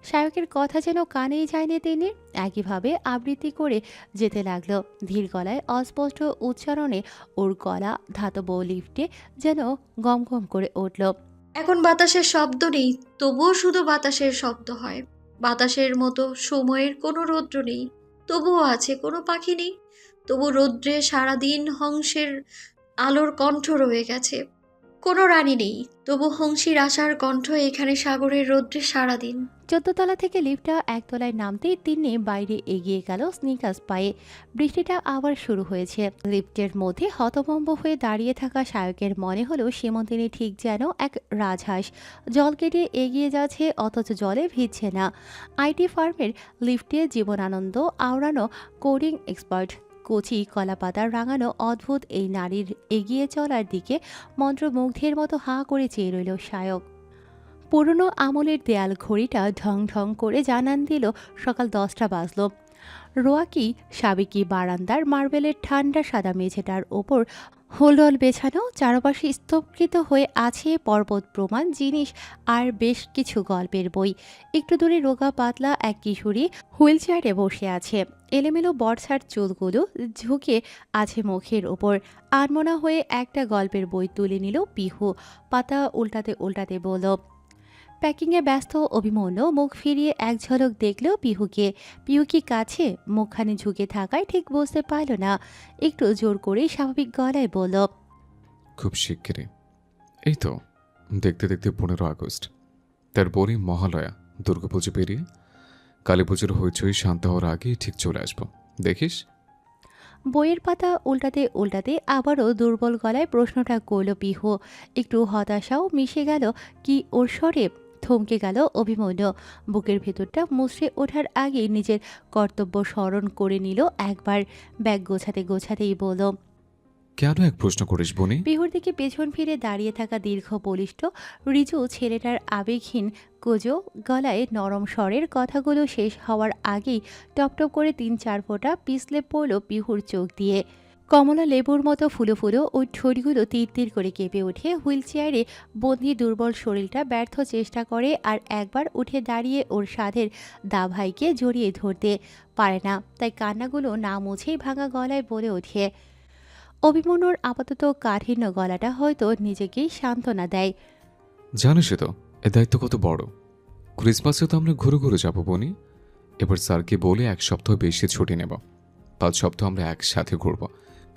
সায়কের কথা যেন কানেই যায়নি তিনি। একইভাবে আবৃত্তি করে যেতে লাগলো ধীর গলায়, অস্পষ্ট উচ্চারণে। ওর গলা ধাতব লিফটে যেন গম গম করে উঠল।
এখন বাতাসের শব্দ নেই, তবুও শুধু বাতাসের শব্দ হয়। বাতাসের মতো সময়ের কোনো রৌদ্র নেই, তবুও আছে। কোনো পাখি নেই, তবু রৌদ্রে সারাদিন হংসের আলোর কণ্ঠ রয়ে গেছে। কোনো রানী নেই, তবু হংসীর আশার কণ্ঠ এখানে সাগরের রৌদ্রে সারাদিন।
14 তলা থেকে লিফটটা একতলায় নামতেই তিনি বাইরে এগিয়ে গেল স্নিকার্স পায়ে। বৃষ্টিটা আবার শুরু হয়েছে। লিফটের মধ্যে হতভম্ব হয়ে দাঁড়িয়ে থাকা সায়কের মনে হলো সীমন্তিনী ঠিক যেন এক রাজহাঁস, জল কেটে এগিয়ে যাচ্ছে অথচ জলে ভিজছে না। আইটি ফার্মের লিফটে জীবনানন্দ আওড়ানো কোডিং এক্সপার্ট, কচি কলাপাতার রাঙানো অদ্ভুত এই নারীর এগিয়ে চলার দিকে মন্ত্রমুগ্ধের মতো হাঁ করে চেয়ে রইল সায়ক। পুরনো আমলের দেয়াল ঘড়িটা ঢং ঢং করে জানান দিল সকাল 10টা বাজল। রোয়াকি সাবেকি বারান্দার মার্বেলের ঠান্ডা সাদা মেঝেটার ওপর হোলডল বেছানো, চারপাশে স্তব্ধ হয়ে আছে পর্বত প্রমাণ জিনিস আর বেশ কিছু গল্পের বই। একটু দূরে রোগা পাতলা এক কিশোরী হুইল চেয়ারে বসে আছে। এলোমেলো বর্ষার চুলগুলো ঝুঁকে আছে মুখের ওপর। আনমনা হয়ে একটা গল্পের বই তুলে নিল পিহু। পাতা উল্টাতে উল্টাতে বলল। প্যাকিংয়ে ব্যস্ত অভিমন্যু মুখ ফিরিয়ে এক ঝলক দেখল পিহুকে। পিহু কি কাছে? মুখখানি ঝুঁকে থাকায় ঠিক বুঝতে পারল না। একটু জোর করে স্বাভাবিক গলায় বলল।
খুব শিগগিরই। এই তো দেখতে দেখতে 15 আগস্ট, তারপরই মহালয়া, দুর্গাপুজো পেরিয়ে কালী পুজোর হইচই শান্ত হওয়ার আগেই ঠিক চলে আসবো, দেখিস।
বইয়ের পাতা উল্টাতে উল্টাতে আবারও দুর্বল গলায় প্রশ্নটা করল পিহু। একটু হতাশাও মিশে গেল কি ওর স্বরে। থমকে গেল অভিমন্যু। বুকের ভেতরটা মুচড়ে ওঠার আগে নিজের কর্তব্য স্মরণ করে নিল একবার। ব্যাগ গোছাতে গোছাতেই বলল।
কেন এক প্রশ্ন করিস বনি?
পিহুর দিকে পেছন ফিরে দাঁড়িয়ে থাকা দীর্ঘ বলিষ্ঠ রিজু ছেলেটার আবেগহীন কোজো গলায় নরম স্বরের কথাগুলো শেষ হওয়ার আগেই টপটপ করে 3-4 ফোঁটা পিছলে পড়ল পিহুর চোখ দিয়ে। কমলা লেবুর মতো ফুলো ফুলো ওই ঠোঁটগুলো তীর তীর করে কেঁপে ওঠে। হুইল চেয়ারে বন্দি দুর্বল শরীরটা ব্যর্থ চেষ্টা করে আর একবার উঠে দাঁড়িয়ে ওর সাধের দাভাইকে জড়িয়ে ধরতে পারে না, তাই কান্নাগুলো না মুছেই ভাঙা গলায় বলে ওঠে। অভিমন্যুর আপাতত কাঠিন্য গলাটা হয়তো নিজেকেই সান্ত্বনা দেয়।
জানিসই তো এ দায়িত্ব কত বড়। ক্রিসমাসে তো আমরা ঘুরে ঘুরে যাবো বনি। এবার স্যারকে বলে 1 সপ্তাহ বেশি ছুটি নেব। 5 সপ্তাহ আমরা একসাথে ঘুরবো,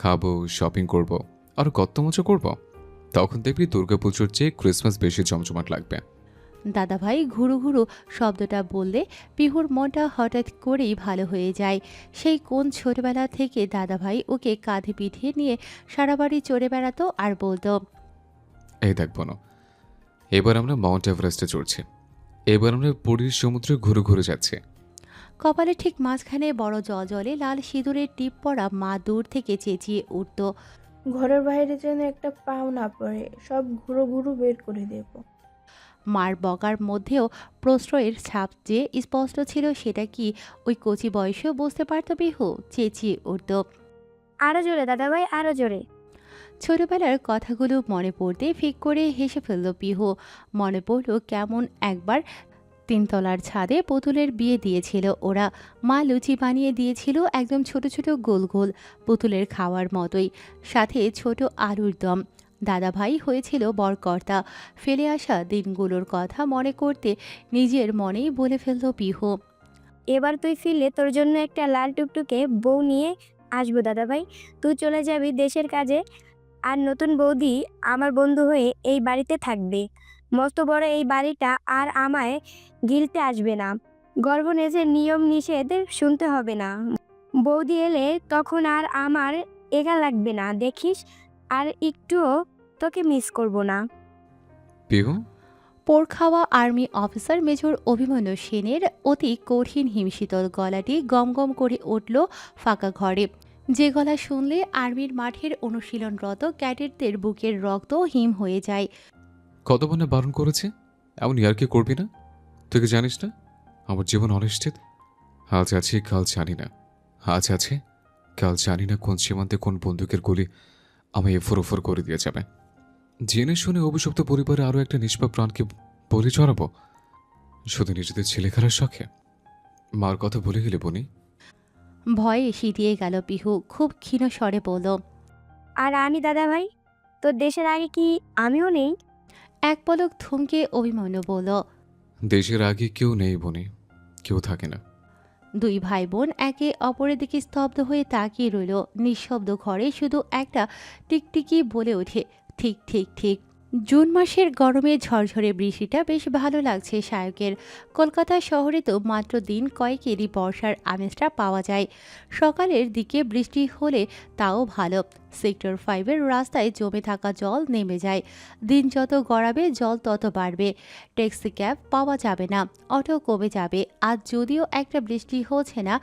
খাবো, শপিং করব, আর কত মজা করব। তখন দেখবি দুর্গাপুজোর চেয়ে ক্রিসমাস বেশি জমজমাট লাগবে।
দাদাভাই ঘুরু ঘুরু শব্দটা বললে পিহুর মনটা হঠাৎ করেই ভালো হয়ে যায়। সেই কোন ছোটবেলা থেকে দাদাভাই ওকে কাঁধে পিঠে নিয়ে সারা বাড়ি চড়ে বেড়াতো আর বলতো,
এই দেখ বোনো, এবার আমরা মাউন্ট এভারেস্টে চড়ছি। এবার আমরা পুরীর সমুদ্রে ঘুরে ঘুরে যাচ্ছি।
কপালে ঠিক মাঝখানে বড় জলে লাল সিঁদুরের টিপ পড়া মা দূর থেকে চেঁচিয়ে উঠত,
ঘরের বাইরে যেন একটা পাও না পড়ে, সব ঘুরো ঘুরো বের করে দেব।
মার বকার মধ্যেও প্রশ্রয়ের ছাপ যে স্পষ্ট ছিল সেটা কি ওই কচি বয়সেও বুঝতে পারত পিহু। চেঁচিয়ে উঠত,
আরো জোরে দাদাভাই, আরো জোরে।
ছোটবেলার কথাগুলো মনে পড়তে ফিক করে হেসে ফেলল পিহু। মনে পড়ল কেমন একবার 3 তলার ছাদে পুতুলের বিয়ে দিয়েছিল ওরা। মা লুচি বানিয়ে দিয়েছিল একদম ছোট ছোট গোল গোল পুতুলের খাওয়ার মতোই, সাথে ছোট আলুর দম। দাদাভাই হয়েছিল বরকর্তা। ফেলে আসা দিনগুলোর কথা মনে করতে নিজের মনেই বলে ফেলল পিহু।
এবার তুই ফিরলে তোর জন্য একটা লাল টুকটুকে বউ নিয়ে আসবো দাদাভাই। তুই চলে যাবি দেশের কাজে, আর নতুন বৌদি আমার বন্ধু হয়ে এই বাড়িতে থাকবে। মস্ত বড় এই বাড়িটা আর আমায় গিলতে আসবে না। গর্ভনেজের নিয়ম নিষেধ শুনতে হবে না। বৌদি এলে তখন আর আমার একা লাগবে না, দেখিস। আর একটুও তোকে মিস করব না।
পিহু,
পোর খাওয়া আর্মি অফিসার মেজর অভিমন্যু সেনের অতি কঠিন হিমশীতল গলাটি গমগম করে উঠল ফাঁকা ঘরে। যে গলা শুনলে আর্মির মাঠের অনুশীলনরত ক্যাডেটদের বুকের রক্ত হিম হয়ে যায়।
কত মনে বারণ করেছে এমন ইয়ার্কি করবি না? তুই কি জানিস না আমার জীবন অনিশ্চিত। আজ আছে কাল জানি না, আজ আছে কাল জানি না কোন সীমান্তে কোন বন্দুকের গুলি আমায় এফর ওফর করে দিয়ে যাবে। জেনে শুনে অভিশপ্ত পরিবারে আরও একটা নিষ্পাপ প্রাণকে বলি চড়াবো শুধু নিজেদের ছেলে খেলার শখে। মার কথা ভুলে গেলে বনি।
ভয়ে সিটিয়ে গেল পিহু। খুব ক্ষীণ স্বরে বলল,
আর আমি দাদাভাই, তোর দেশের আগে কি আমিও নেই?
এক পলক থমকে অভিমন্যু বলল,
দেশের আগে কেউ নেই বনি, কেউ থাকে না।
2 ভাই বোন একে অপরের দিকে স্তব্ধ হয়ে তাকিয়ে রইল। নিঃশব্দ ঘরে শুধু একটা টিকটিকি বলে ওঠে, ঠিক ঠিক ঠিক। জুন মাসের গরমে ঝরঝরে বৃষ্টিটা বেশ ভালো লাগছে সায়কের। কলকাতা শহরে তো মাত্র দিন কয়েকেরই বর্ষার আমেজটা পাওয়া যায়। সকালের দিকে বৃষ্টি হলে তাও ভালো। সেক্টর 5-এর রাস্তায় জমে থাকা জল নেমে যায়। দিন যত গড়াবে জল তত বাড়বে। ট্যাক্সি ক্যাব পাওয়া যাবে না, অটো কমে যাবে। আজ যদিও একটা বৃষ্টি হচ্ছে না,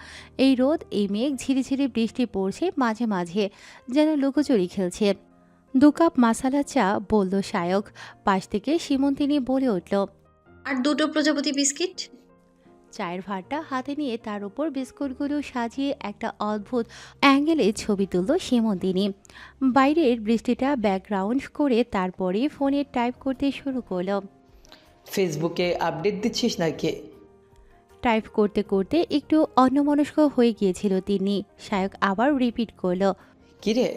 এই রোদ এই মেঘ ঝিরিঝিরি বৃষ্টি পড়ছে মাঝে মাঝে, যেন লুকোচুরি খেলছে। 2 কাপ মাসালা চা বলল সায়ক। পাশ থেকে সীমন্তিনী বলে উঠল,
আর 2টো প্রজাপতি বিস্কিট।
চায়ের ভাতটা হাতে নিয়ে তার উপর বিস্কুটগুলো সাজিয়ে একটা অদ্ভুত অ্যাঙ্গেলে ছবি তুলল সীমন্তিনী। বাইরের বৃষ্টিটা ব্যাকগ্রাউন্ড করে তারপরে ফোনে টাইপ করতে শুরু করলো।
ফেসবুকে আপডেট দিচ্ছিস নাকি?
টাইপ করতে করতে একটু অন্যমনস্ক হয়ে গিয়েছিল তিনি। সায়ক আবার রিপিট করলো,
কিরে,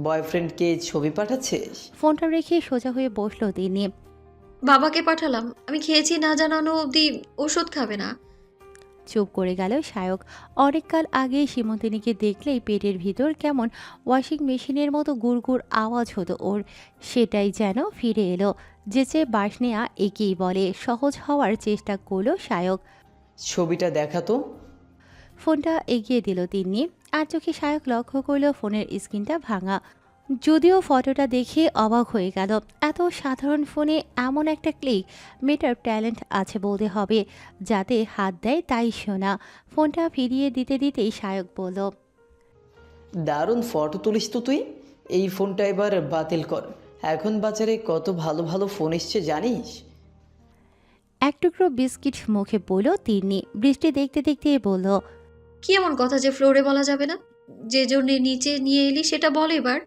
বয়ফ্রেন্ডকে ছবি পাঠাচ্ছিস?
ফোনটা রেখে সোজা হয়ে বসলো তিনি।
বাবাকে পাঠালাম, আমি খেয়েছি না জানানো অবধি ওষুধ খাবে না।
চুপ করে গেল সায়ক। অনেককাল আগে সীমন্তিনীকে দেখলেই পেটের ভিতর কেমন ওয়াশিং মেশিনের মতো গুড়গুড় আওয়াজ হতো ওর, সেটাই যেন ফিরে এলো। যেচে বাস নেয়া একেই বলে। সহজ হওয়ার চেষ্টা করলো সায়ক।
ছবিটা দেখাতো।
ফোনটা এগিয়ে দিল তিনি। আর চোখে সায়ক লক্ষ্য করলো ফোনের স্ক্রিনটা ভাঙা। যদিও ফটোটা দেখে অবাক হয়ে গেল। এত সাধারণ ফোনে এমন একটা ক্লিক, মেয়েটার ট্যালেন্ট আছে বলতে হবে। যাতে হাত দেয় তাই শোনা। ফোনটা ফিরিয়ে দিতে দিতেই সায়ক বলল,
দারুণ ফটো তুলিস তো তুই। এই ফোনটা এবার বাতিল কর। এখন বাজারে কত ভালো ভালো ফোন এসছে জানিস?
এক টুকরো বিস্কিট মুখে বলল তিনি। বৃষ্টি দেখতে দেখতে বলল,
কি এমন কথা যে ফ্লোরে বলা যাবে না? যে জন্য নিচে নিয়ে এলি সেটা বল এবার।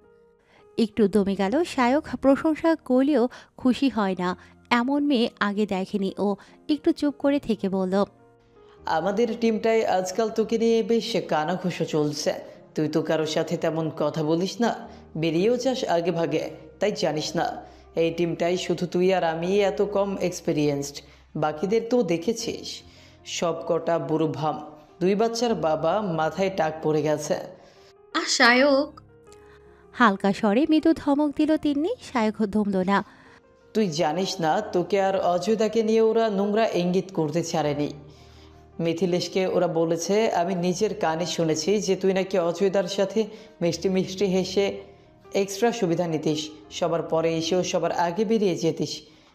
একটু দমে গেল শায়ক। প্রশংসা করলেও খুশি হয় না, এমন মেয়ে আগে দেখেনি ও। একটু চুপ করে থেকে বলল,
আমাদের টিমটায় আজকাল তোকে নিয়ে বেশ কানাঘুষো চলছে। তুই তো কারোর সাথে তেমন কথা বলিস না, বেরিয়েও যাস আগে ভাগে, তাই জানিস না এই টিমটাই শুধু তুই আর আমি এত কম এক্সপিরিয়েন্সড। বাকিদের তো দেখেছিস, সব কটা বুড়ো ভাম, 2 বাচ্চার বাবা, মাথায় টাক পড়ে গেছে।
সায়ক।
হালকা স্বরে মৃদু ধমক দিল তিন্নি। শায়ক ধমল না।
তুই জানিস না তোকে আর অজয়দাকে নিয়ে ওরা নোংরা ইঙ্গিত করতে ছাড়েনি। মিথিলেশকে ওরা বলেছে, আমি নিজের কানে শুনেছি যে তুই নাকি অজয়দার সাথে মিষ্টি মিষ্টি হেসে এক্সট্রা সুবিধা নিতিস, সবার পরে এসেও সবার আগে বেরিয়ে যেতিস।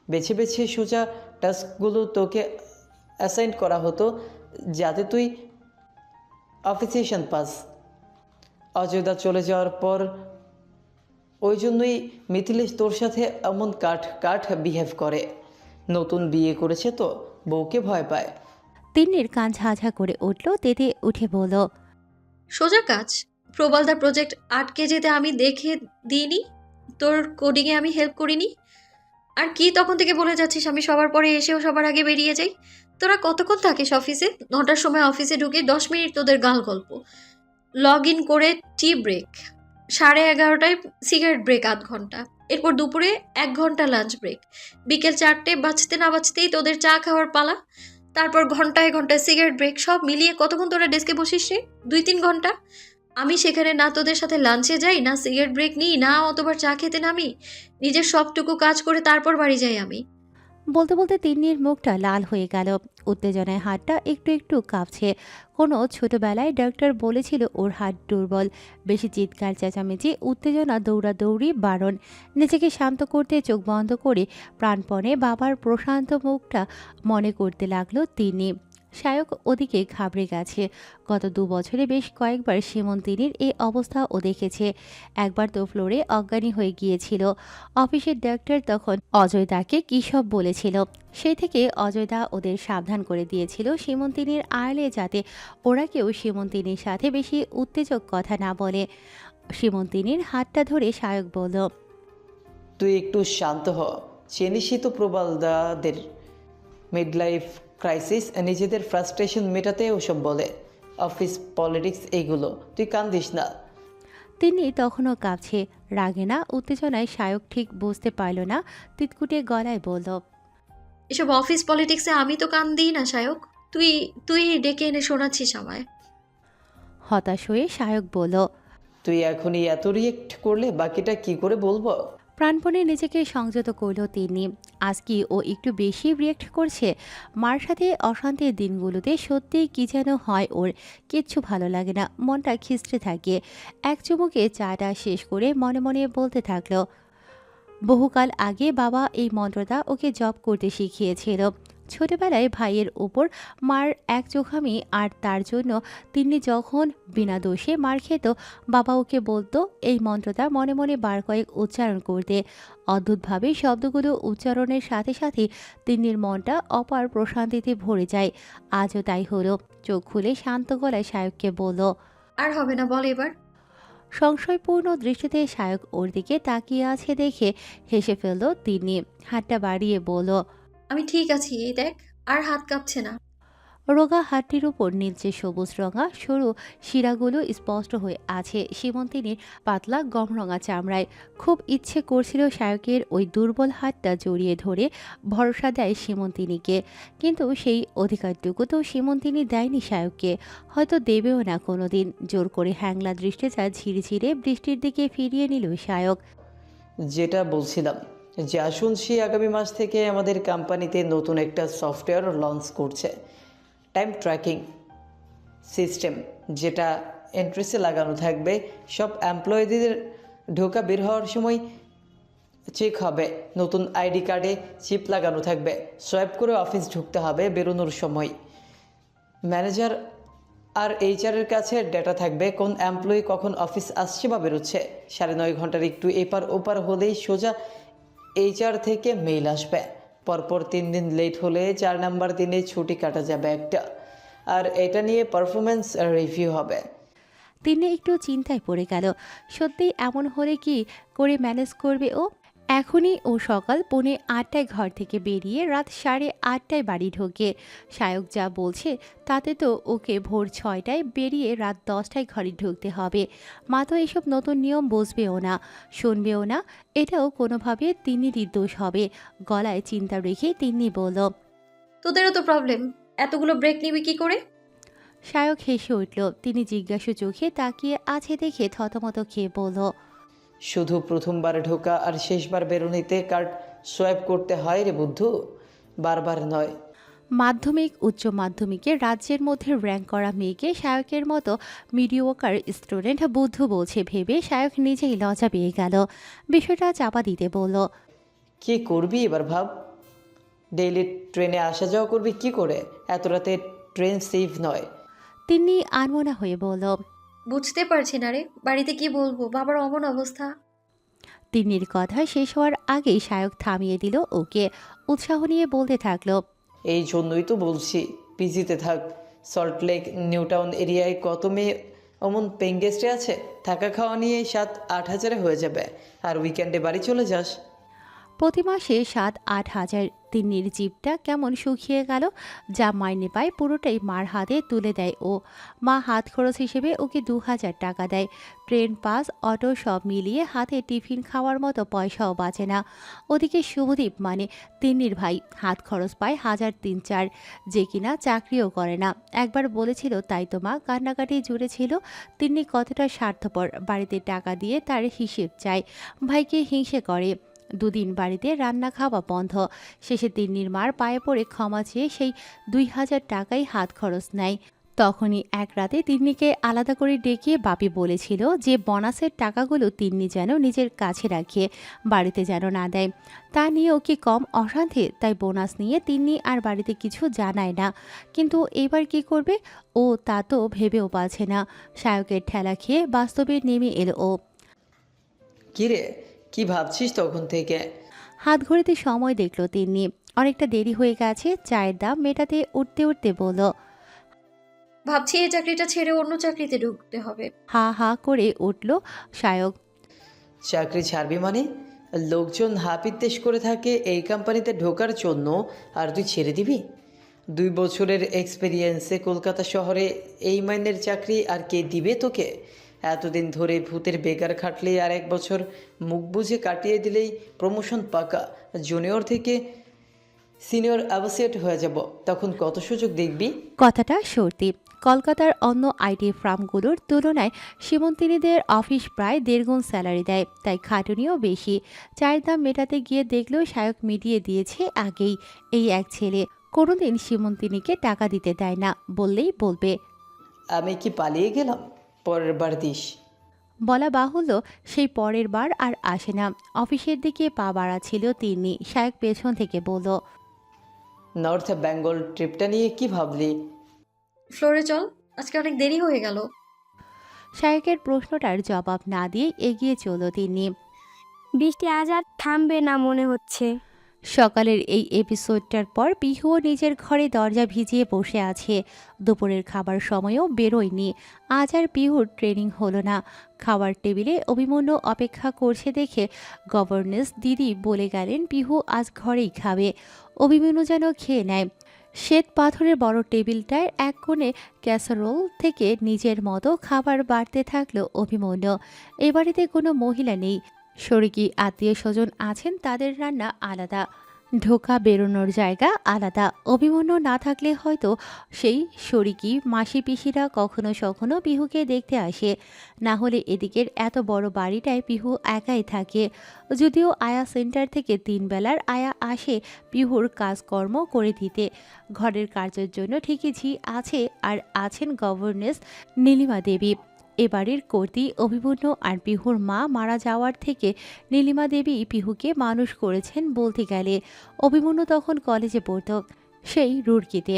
বেছে বেছে সোজা টাস্কগুলো তোকে অ্যাসাইন করা হতো যাতে তুই অফিসিয়েশন পাস। অজয়দা চলে যাওয়ার পর ওই জন্যই মিথিলেশ তোর সাথে এমন কাঠ বিহেভ করে। নতুন বিয়ে করেছে তো বউকে ভয় পায়।
তিন্নির কান ঝাঝা করে উঠল। তেতে উঠে বলল,
সোজা কাজ। প্রবালদার প্রজেক্ট আটকে যেতে আমি দেখে দিইনি, তোর কোডিংয়ে আমি হেল্প করিনি। আর কি তখন থেকে বলে যাচ্ছিস আমি সবার পরে এসেও সবার আগে বেরিয়ে যাই? তোরা কতক্ষণ থাকিস অফিসে? 9টার সময় অফিসে ঢুকে 10 মিনিট তোদের গাল গল্প, লগ ইন করে টি ব্রেক, 11:30টায় সিগারেট ব্রেক 8 ঘন্টা, এরপর দুপুরে 1 ঘন্টা লাঞ্চ ব্রেক, বিকেল 4টে বাজতে না বাজতেই তোদের চা খাওয়ার পালা, তারপর ঘন্টায় ঘন্টায় সিগারেট ব্রেক। সব মিলিয়ে কতক্ষণ তোরা ডেস্কে বসিস রে? 2-3 ঘন্টা। আমি সেখানে না তোদের সাথে লাঞ্চে যাই, না সিগারেট ব্রেক নিই, না অতবার চা খেতে নামি। নিজের সবটুকু কাজ করে তারপর বাড়ি যাই আমি।
বলতে বলতে তিন্নির মুখটা লাল হয়ে গেল। উত্তেজনায় হাতটা একটু একটু কাঁপছে। কোনো ছোটবেলায় ডাক্তার বলেছিল ওর হাত দুর্বল। বেশি চিৎকার চেঁচামেচি, উত্তেজনা, দৌড়াদৌড়ি বারণ। নিজেকে শান্ত করতে চোখ বন্ধ করে প্রাণপণে বাবার প্রশান্ত মুখটা মনে করতে লাগলো তিনি। শায়ক ওদিকে ঘাবড়ে গেছে। গত 2 বছরে বেশ কয়েকবার সীমন্তিনীর এই অবস্থা ও দেখেছে। একবার তো ফ্লোরে অজ্ঞানী হয়ে গিয়েছিল। অফিসের ডাক্তার তখন অজয়দাকে কী সব বলেছিল। সেই থেকে অজয়দা ওদের সাবধান করে দিয়েছিল সীমন্তিনীর আড়ালে যাতে ওরা কেউ সীমন্তিনীর সাথে বেশি উত্তেজক কথা না বলে। সীমন্তিনীর হাতটা ধরে শায়ক বলল,
তুই একটু শান্ত হ। চেনিসই তো প্রবালদাদের মিড লাইফ ক্রাইসিস, নিজেদের ফ্রাস্ট্রেশন মেটাতে ওসব বলে, অফিস পলিটিক্স এইগুলো। তুই কান্দিস না।
তিনি তখনও কাঁপছে, রাগে না উত্তেজনায়। শায়ক ঠিক বুঝতে পারল না, তিতকুটে গলায় বলল,
এসব অফিস পলিটিক্সে আমি তো কান দিই না সায়ক। তুই তুই ডেকে এনে শোনাচ্ছিস আমায়।
হতাশ হয়ে শায়ক বলল,
তুই এখনই এত রিয়েক্ট করলে বাকিটা কি করে বলবো?
প্রাণপণে নিজেকে সংযত করল তিনি। আজ কি ও একটু বেশি রিয়েক্ট করছে? মার সাথে অশান্তির দিনগুলোতে সত্যিই কি যেন হয় ওর। কিচ্ছু ভালো লাগে না, মনটা খিস্টে থাকে। এক চুমুকে চাটা শেষ করে মনে মনে বলতে থাকলো, বহুকাল আগে বাবা এই মন্ত্রটা ওকে জপ করতে শিখিয়েছিল। ছোটবেলায় ভাইয়ের উপর মার এক চোখামি, আর তার জন্য তিনি যখন বিনা দোষে মার খেত, বাবা ওকে বলতো এই মন্ত্রটা মনে মনে বার কয়েক উচ্চারণ করতে। অদ্ভুতভাবে শব্দগুলো উচ্চারণের সাথে সাথে তিন্নির মনটা অপার প্রশান্তিতে ভরে যায়। আজও তাই হলো। চোখ খুলে শান্ত গলায় শায়ককে বলল।
আর হবে না, বল এবার।
সংশয়পূর্ণ দৃষ্টিতে শায়ক ওর দিকে তাকিয়ে আছে দেখে হেসে ফেলল তিনি। হাতটা বাড়িয়ে বলল,
আমি ঠিক আছি, এই দেখ, আর হাত কাঁপছে না।
রোগা হাতটির উপর নীলচে সবুজ রঙা সরু শিরাগুলো স্পষ্ট হয়ে আছে সীমন্তিনীর পাতলা গমরঙা চামড়ায়। খুব ইচ্ছে করছিল শায়কের ওই দুর্বল হাতটা জড়িয়ে ধরে ভরসা দেয় সীমন্তিনীকে, কিন্তু সেই অধিকারটুকু তো সীমন্তিনী দেয়নি শায়ককে, হয়তো দেবেও না কোনোদিন। জোর করে হ্যাংলা দৃষ্টিটা ঝিরিঝিরে বৃষ্টির দিকে ফিরিয়ে নিল শায়ক।
যেটা বলছিলাম, যা শুনছি আগামী মাস থেকে আমাদের কোম্পানিতে নতুন একটা সফটওয়্যার লঞ্চ করছে, টাইম ট্র্যাকিং সিস্টেম, যেটা এন্ট্রেসে লাগানো থাকবে। সব এমপ্লয়ীদের ঢোকা বের হওয়ার সময় চেক হবে। নতুন আইডি কার্ডে চিপ লাগানো থাকবে, সোয়াইপ করে অফিস ঢুকতে হবে বেরোনোর সময়। ম্যানেজার আর এইচআরের কাছে ডেটা থাকবে কোন এমপ্লয়ি কখন অফিস আসছে বা বেরোচ্ছে। 9.5 ঘন্টার একটু এপার ওপার হলেই সোজা এইচআর থেকে মেইল আসবে। পরপর 3 দিন লেট হলে 4 নাম্বার দিনে ছুটি কাটা যাবে একটা, আর এটা নিয়ে পারফরমেন্স রিভিউ হবে।
তিনি একটু চিন্তায় পড়ে গেল। সত্যি এমন হলে কি করে ম্যানেজ করবে ও? এখনই ও সকাল 8:45 ঘর থেকে বেরিয়ে রাত 8:30 বাড়ি ঢোকে। সায়ক যা বলছে তাতে তো ওকে ভোর 6টায় বেরিয়ে রাত 10টায় ঘরে ঢুকতে হবে। মা তো এসব নতুন নিয়ম বুঝবেও না, শুনবেও না। এটাও কোনোভাবে তিন্নিরই দোষ হবে। গলায় চিন্তা রেখে তিন্নি বলল।
তোদেরও তো প্রবলেম, এতগুলো ব্রেক নিবি কি করে?
সায়ক হেসে উঠল। তিনি জিজ্ঞাসু চোখে তাকিয়ে আছে দেখে থতমত খেয়ে বলল।
শুধু প্রথমবার ঢোকা আর শেষবার বেরোনিতে কার্ড সোয়াইপ করতে হয় রে বুদ্ধু, বারবার নয়।
মাধ্যমিক উচ্চ মাধ্যমিকে রাজ্যের মধ্যে র্যাঙ্ক করা মেয়েকে সায়কের মতো মিডিওকার স্টুডেন্ট বুদ্ধু বলছে ভেবে সায়ক নিজেই লজ্জা পেয়ে গেল। বিষয়টা চাপা দিতে বলল।
কি করবি এবার ভাব। ডেইলি ট্রেনে আসা যাওয়া করবি কি করে? এত রাতে ট্রেন সেফ নয়।
তিনি আনমনা হয়ে বলল।
বুঝতে পারছি না রে, বাড়িতে কি বলবো, বাবার অমন অবস্থা।
তিন্নির কথা শেষ হওয়ার আগেই সায়ক থামিয়ে দিল ওকে। উৎসাহ নিয়ে বলতে থাকলো।
এই জন্যই তো বলছি পিজিতে থাক। সল্টলেক নিউটাউন এরিয়ায় কত মেয়ে অমন পেঙ্গেস্টে আছে, থাকা খাওয়া নিয়ে 7-8 হাজারে হয়ে যাবে, আর উইকেন্ডে বাড়ি চলে যাস।
প্রতি মাসে 7-8 হাজার। তিন্নির জিভটা কেমন শুকিয়ে গেল। যা মাইনে পায় পুরোটাই মার হাতে তুলে দেয় ও। মা হাত খরচ হিসেবে ওকে 2000 টাকা দেয়। ট্রেন পাস, অটো সব মিলিয়ে হাতে টিফিন খাওয়ার মতো পয়সাও বাঁচে না। ওদিকে শুভদীপ মানে তিন্নির ভাই হাত খরচ পায় 1300, যে কিনা চাকরিও করে না। একবার বলেছিল তাই তো মা কান্নাকাটি জুড়েছিল তিন্নি কতটা স্বার্থপর, বাড়িতে টাকা দিয়ে তার হিসেব চায়, ভাইকে হিংসে করে। দুদিন বাড়িতে রান্না খাওয়া বন্ধ। শেষে তিন্নির মার পায়ে পড়ে ক্ষমা চেয়ে সেই 2000 টাকাই হাত খরচ নেয়। তখনই এক রাতে তিন্নিকে আলাদা করে ডেকে বাপি বলেছিল যে বোনাসের টাকাগুলো তিন্নি যেন নিজের কাছে রাখে, বাড়িতে যেন না দেয়। তা নিয়েও কি কম অশান্তি? তাই বোনাস নিয়ে তিন্নি আর বাড়িতে কিছু জানায় না। কিন্তু এবার কি করবে ও তা তো ভেবেও পাচ্ছে না। সায়কের ঠেলা খেয়ে বাস্তবে নেমে এলো ও।
কিরে, কি ভাবছিস তখন থেকে?
হাত ঘড়িতে সময় দেখলো তিন্নি। অনেকটা দেরি হয়ে গেছে। চায়ের দাম মেটাতে উঠতে উঠতে বলল।
ভাবছি এই চাকরিটা ছেড়ে অন্য চাকরিতে ঢুকতে হবে।
হা হা করে উঠল সায়ক।
চাকরি ছাড়বি মানে? লোকজন হাপিত্তেশ করে থাকে এই কোম্পানিতে ঢোকার জন্য, আর তুই ছেড়ে দিবি? 2 বছরের এক্সপেরিয়েন্সে কলকাতা শহরে এই মাইনের চাকরি আর কে দিবে তোকে? এতদিন ধরে ভূতের বেকার খাটলেই আর 1 বছর মুখ বুঝে কাটিয়ে দিলেই প্রমোশন পাকা। জুনিয়র থেকে সিনিয়র অ্যাসোসিয়েট হয়ে যাব, তখন কত সুযোগ দেখবি।
কথাটা সত্যি। কলকাতার অন্য আইটি ফার্মগুলোর তুলনায় সীমন্তিনীদের অফিস প্রায় 1.5 গুণ স্যালারি দেয়, তাই খাটুনিও বেশি। চায়ের দাম মেটাতে গিয়ে দেখলো সায়ক মিটিয়ে দিয়েছে আগেই। এই এক ছেলে কোনোদিন সীমন্তিনীকে টাকা দিতে দেয় না, বললেই বলবে
আমি কি পালিয়ে গেলাম? পরের বার দিস।
বলা বাহুল্য সেই পরের বার আর আসে না। অফিসের দিকে পা বাড়াচ্ছিল তিন্নি। সায়ক পেছন থেকে বলল।
নর্থ বেঙ্গল ট্রিপটা নিয়ে কি ভাবলি?
ফ্লোরে চল, আজকে অনেক দেরি হয়ে গেল।
সায়কের প্রশ্নটার জবাব না দিয়ে এগিয়ে চলল তিন্নি।
বৃষ্টি আজ আর থামবে না মনে হচ্ছে।
সকালের এই এপিসোডটার পর পিহুও নিজের ঘরে দরজা ভিজিয়ে বসে আছে। দুপুরের খাবার সময়ও বেরোয়নি। আজ আর পিহুর ট্রেনিং হলো না। খাওয়ার টেবিলে অভিমন্যু অপেক্ষা করছে দেখে গভর্নেন্স দিদি বলে গেলেন পিহু আজ ঘরেই খাবে। অভিমন্যু যেন খেয়ে নেয়। শ্বেত পাথরের বড় টেবিলটার এক কোণে ক্যাসারোল থেকে নিজের মতো খাবার বাড়তে থাকলো অভিমন্যু। এ বাড়িতে কোনো মহিলা নেই। শরিকি আত্মীয় স্বজন আছেন, তাদের রান্না আলাদা, ঢোকা বেরোনোর জায়গা আলাদা। অভিমন্যু না থাকলে হয়তো সেই শরিকি মাসি পিসিরা কখনো সখনো পিহুকে দেখতে আসে। না হলে এদিকের এত বড় বাড়িটায় পিহু একাই থাকে। যদিও আয়া সেন্টার থেকে 3 বেলার আয়া আসে পিহুর কাজকর্ম করে দিতে। ঘরের কাজের জন্য ঠিকই ঝি আছে, আর আছেন গভর্নেন্স নীলিমা দেবী। এবারের কর্তি অভিমন্যু আর পিহুর মা মারা যাওয়ার থেকে নীলিমা দেবী পিহুকে মানুষ করেছেন বলতে গেলে। অভিমন্যু তখন কলেজে পড়ত, সেই রুড়কিতে।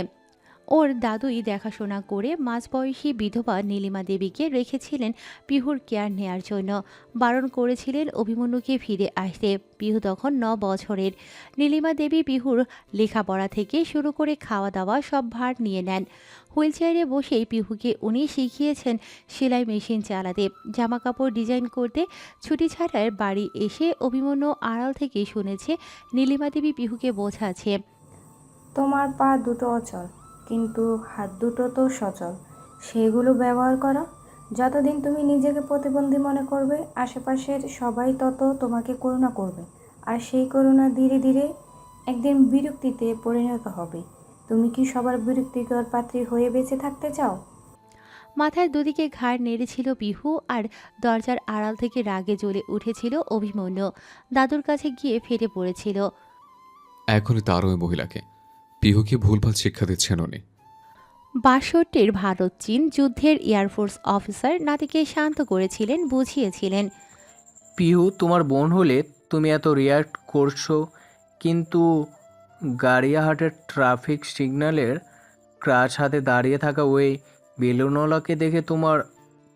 ওর দাদুই দেখাশোনা করে মাঝবয়সী বিধবা নীলিমা দেবীকে রেখেছিলেন পিহুর কেয়ার নেয়ার জন্য। বারণ করেছিলেন অভিমন্যুকে ফিরে আসতে। পিহু তখন 9 বছরের। নীলিমা দেবী পিহুর লেখাপড়া থেকে শুরু করে খাওয়া দাওয়া সব ভার নিয়ে নেন। হুইলচেয়ারে বসেই পিহুকে উনি শিখিয়েছেন সেলাই মেশিন চালাতে, জামা কাপড় ডিজাইন করতে। ছুটি ছাড়ার বাড়ি এসে অভিমন্যু আড়াল থেকে শুনেছে নীলিমা দেবী পিহুকে বোঝাচ্ছে,
তোমার পা দুটো অচল, কিন্তু হাত দুটো তো সচল, সেগুলো ব্যবহার করো। যতদিন তুমি নিজেকে প্রতিবন্ধী মনে করবে, আশেপাশের সবাই তত তোমাকে করুণা করবে, আর সেই করুণা ধীরে ধীরে একদিন বিরক্তিতে পরিণত হবে। তুমি কি সবার বিরক্তিকর পাত্রী হয়ে বেঁচে থাকতে চাও?
মাথার দুদিকে ঘাড় নেড়েছিল পিহু, আর দরজার আড়াল থেকে রাগে জ্বলে উঠেছিল অভিমন্যু। দাদুর কাছে গিয়ে ফেটে পড়েছিল।
এখনই তার ওই মহিলাকে পিহুকে ভুলভাল শিক্ষা দিচ্ছেন উনি।
62-র ভারত চীন যুদ্ধের এয়ারফোর্স অফিসার নাতিকে শান্ত করেছিলেন, বুঝিয়েছিলেন।
পিহু তোমার বোন হলে তুমি এত রিয়াক্ট করছো, কিন্তু গাড়িয়াহাটের ট্রাফিক সিগন্যালের ক্রাচ হাতে দাঁড়িয়ে থাকা ওই বেলুনওয়ালাকে দেখে তোমার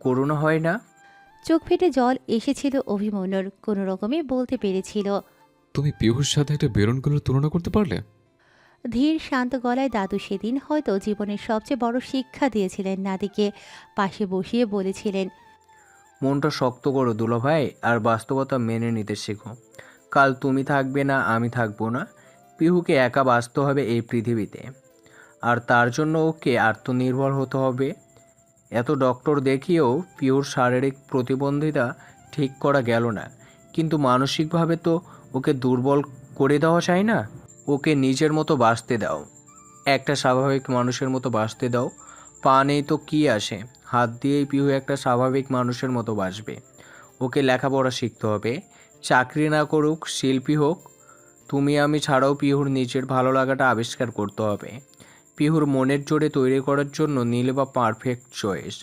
করুণা হয় না?
চোখ ফেটে জল এসেছিল অভিমন্যুর। কোনো রকমে বলতে পেরেছিল।
তুমি পিহুর সাথে একটা বেলুনগুলোর তুলনা করতে পারলে?
ধীর শান্ত গলায় দাদু সেদিন হয়তো জীবনের সবচেয়ে বড় শিক্ষা দিয়েছিলেন নাতিকে। পাশে বসিয়ে বলেছিলেন,
মনটা শক্ত করো দুলাভাই, আর বাস্তবতা মেনে নিতে শেখো। কাল তুমি থাকবে না, আমি থাকবো না। পিহুকে একা বাঁচতে হবে এই পৃথিবীতে, আর তার জন্য ওকে আত্মনির্ভর হতে হবে। এত ডক্টর দেখিয়েও পিহুর শারীরিক প্রতিবন্ধিতা ঠিক করা গেল না, কিন্তু মানসিকভাবে তো ওকে দুর্বল করে দেওয়া চাই না। ওকে নিজের মতো বাঁচতে দাও, একটা স্বাভাবিক মানুষের মতো বাঁচতে দাও। পা নেই তো কী আসে, হাত দিয়েই পিহু একটা স্বাভাবিক মানুষের মতো বাঁচবে। ওকে লেখাপড়া শিখতে হবে, চাকরি না করুক, শিল্পী হোক। তুমি আমি ছাড়াও পিহুর নিজের ভালো লাগাটা আবিষ্কার করতে হবে। পিহুর মনের জোরে তৈরি করার জন্য নীলিমা পারফেক্ট চয়েস।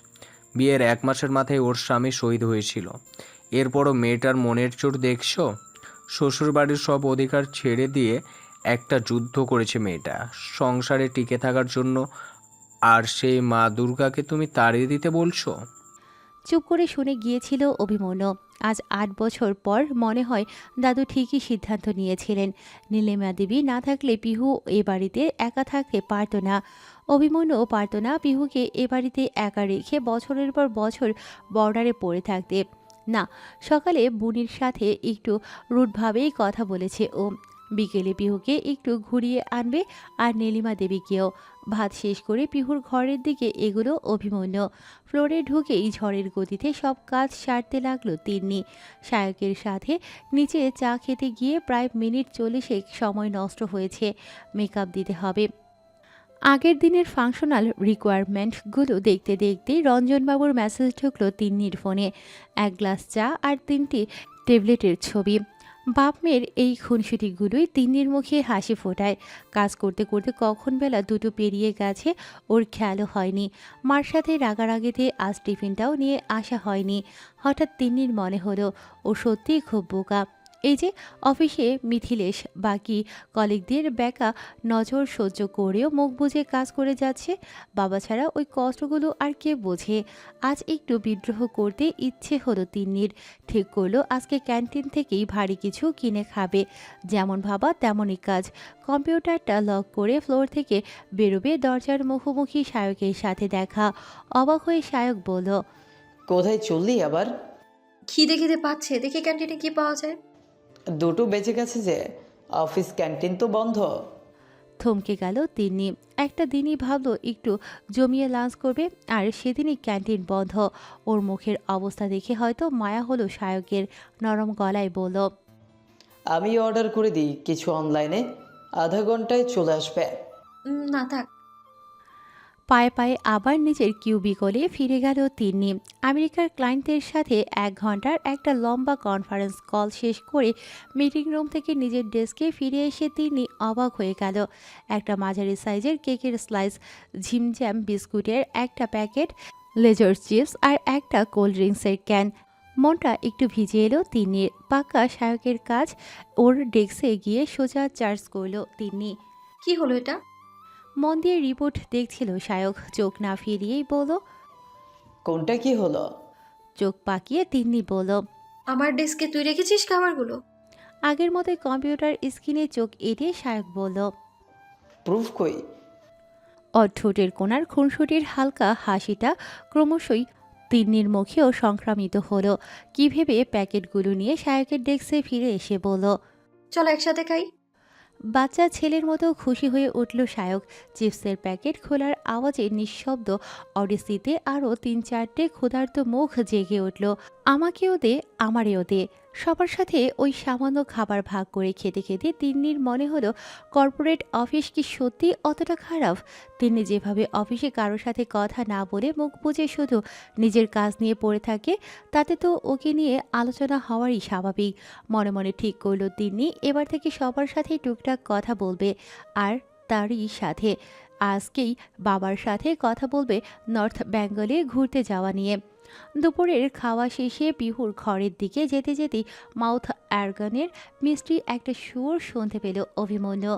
বিয়ের 1 মাসের মাথায় ওর স্বামী শহীদ হয়েছিল। এরপরও মেয়েটার মনের জোর দেখছো? শ্বশুরবাড়ির সব অধিকার ছেড়ে দিয়ে একটা যুদ্ধ করেছে মেয়েটা সংসারে টিকে থাকার জন্য, আর সেই মা দুর্গাকে তুমি তাড়িয়ে দিতে বলছো?
চুপ করে শুনে গিয়েছিল অভিমন্যু। আজ 8 বছর পর মনে হয় দাদু ঠিকই সিদ্ধান্ত নিয়েছিলেন। নীলিমা দেবী না থাকলে পিহু এ বাড়িতে একা থাকতে পারত না। অভিমন্যুও পারত না পিহুকে এ বাড়িতে একা রেখে বছরের পর বছর বর্ডারে পড়ে থাকতে। না, সকালে বুনির সাথে একটু রুটভাবেই কথা বলেছে ও। বিকেলে পিহুকে একটু ঘুরিয়ে আনবে, আর নীলিমা দেবীকেও। ভাত শেষ করে পিহুর ঘরের দিকে এগুলো অভিমন্যু। ফ্লোরে ঢুকেই ঝড়ের গতিতে সব কাজ সারতে লাগলো তিন্নি। শায়কের সাথে নিচে চা খেতে গিয়ে প্রায় মিনিট 40 সময় নষ্ট হয়েছে। মেকআপ দিতে হবে। আগের দিনের ফাংশনাল রিকোয়ারমেন্টগুলো দেখতে দেখতেই রঞ্জনবাবুর মেসেজ ঢুকলো তিন্নির ফোনে। 1 গ্লাস চা আর 3টি ট্যাবলেটের ছবি। বাপ মেয়ের এই খুনসুটিগুলোই তিন্নির মুখে হাসি ফোটায়। কাজ করতে করতে কখন বেলা 2টো পেরিয়ে গেছে ওর খেয়ালও হয়নি। মার সাথে রাগারাগিতে আজ টিফিনটাও নিয়ে আসা হয়নি। হঠাৎ তিন্নির মনে হলো ও সত্যিই খুব বোকা। এই যে অফিসে মিথিলেশ বাকি কলিগদের বেকা নজর সহ্য করেও মুখ বুজে কাজ করে যাচ্ছে। বাবা ছাড়া ওই কষ্টগুলো আর কে বোঝে। আজ একটু বিদ্রোহ করতে ইচ্ছে হলো তিন্নির। ঠিক করলো আজকে ক্যান্টিন থেকেই ভারী কিছু কিনে খাবে। যেমন ভাবা তেমনই কাজ। কম্পিউটারটা লক করে ফ্লোর থেকে বেরোবে, দরজার মুখোমুখি শায়কের সাথে দেখা। অবাক হয়ে শায়ক বলল,
কোথায় চললি আবার?
খিদে খিদে পাচ্ছে, দেখি ক্যান্টিনে কি পাওয়া যায়।
2টো বেজে গেছে যে, অফিস ক্যান্টিন তো বন্ধ।
থমকে গেল তিন্নি। একটা দিনই ভাবলো একটু জমিয়ে লাঞ্চ করবে, আর সেদিনই ক্যান্টিন বন্ধ। ওর মুখের অবস্থা দেখে হয়তো মায়া হলো শায়কের। নরম গলায় বলল,
আমি অর্ডার করে দিই কিছু অনলাইনে, আধা ঘন্টায় চলে আসবে।
না থাক।
পায়ে পায়ে আবার নিজের কিউবিকলে ফিরে গেল তিন্নি। আমেরিকার ক্লায়েন্টদের সাথে 1 ঘন্টার একটা লম্বা কনফারেন্স কল শেষ করে মিটিং রুম থেকে নিজের ডেস্কে ফিরে এসে তিন্নি অবাক হয়ে গেল। একটা মাঝারি সাইজের কেকের স্লাইস, ঝিমঝ্যাম বিস্কুটের একটা প্যাকেট, লেজার চিপস আর একটা কোল্ড ড্রিঙ্কসের ক্যান। মনটা একটু ভিজে এলো তিন্নির। পাক্কা শায়কের কাজ। ওর ডেস্কে গিয়ে সোজা চার্জ করলো তিন্নি।
কি হলো এটা?
মন দিয়ে রিপোর্ট দেখছিল সায়ক, চোখ না ফিরিয়েই বলল।
কোনটা কি হলো?
চোখ পাকিয়ে তিন্নি বলল।
আমার ডেস্কে তুই রেখেছিস খাবারগুলো?
আগের মতোই কম্পিউটার স্ক্রিনে চোখ এড়িয়ে সায়ক বলল।
প্রুফ কই?
অঠোঁটের কোণার খুনসুটির হালকা হাসিটা ক্রমশই তিন্নির মুখেও সংক্রামিত হলো। কি ভেবে প্যাকেটগুলো নিয়ে সায়কের ডেস্কে ফিরে এসে বলল।
চলো একসাথে খাই।
বাচ্চা ছেলের মতো খুশি হয়ে উঠল সায়ক। চিপসের প্যাকেট খোলার আওয়াজে নিঃশব্দ অডিসিতে আরও ৩-৪টে ক্ষুধার্ত মুখ জেগে উঠল। আমাকেও দে, আমারেও দে। সবার সাথে ওই সামান্য খাবার ভাগ করে খেতে খেতে তিন্নির মনে হলো কর্পোরেট অফিস কি সত্যি অতটা খারাপ? তিন্নি যেভাবে অফিসে কারোর সাথে কথা না বলে মুখ বুজে শুধু নিজের কাজ নিয়ে পড়ে থাকে, তাতে তো ওকে নিয়ে আলোচনা হওয়ারই স্বাভাবিক। মনে মনে ঠিক করলো তিন্নি এবার থেকে সবার সাথেই টুকটাক কথা বলবে। আর তারই সাথে আজকেই বাবার সাথে কথা বলবে নর্থ বেঙ্গলে ঘুরতে যাওয়া নিয়ে। দুপুরের খাওয়া শেষে পিহুর ঘরের দিকে যেতে যেতেই মাউথ অর্গানের মিষ্টি একটা সুর শুনতে পেল অভিমন্যু।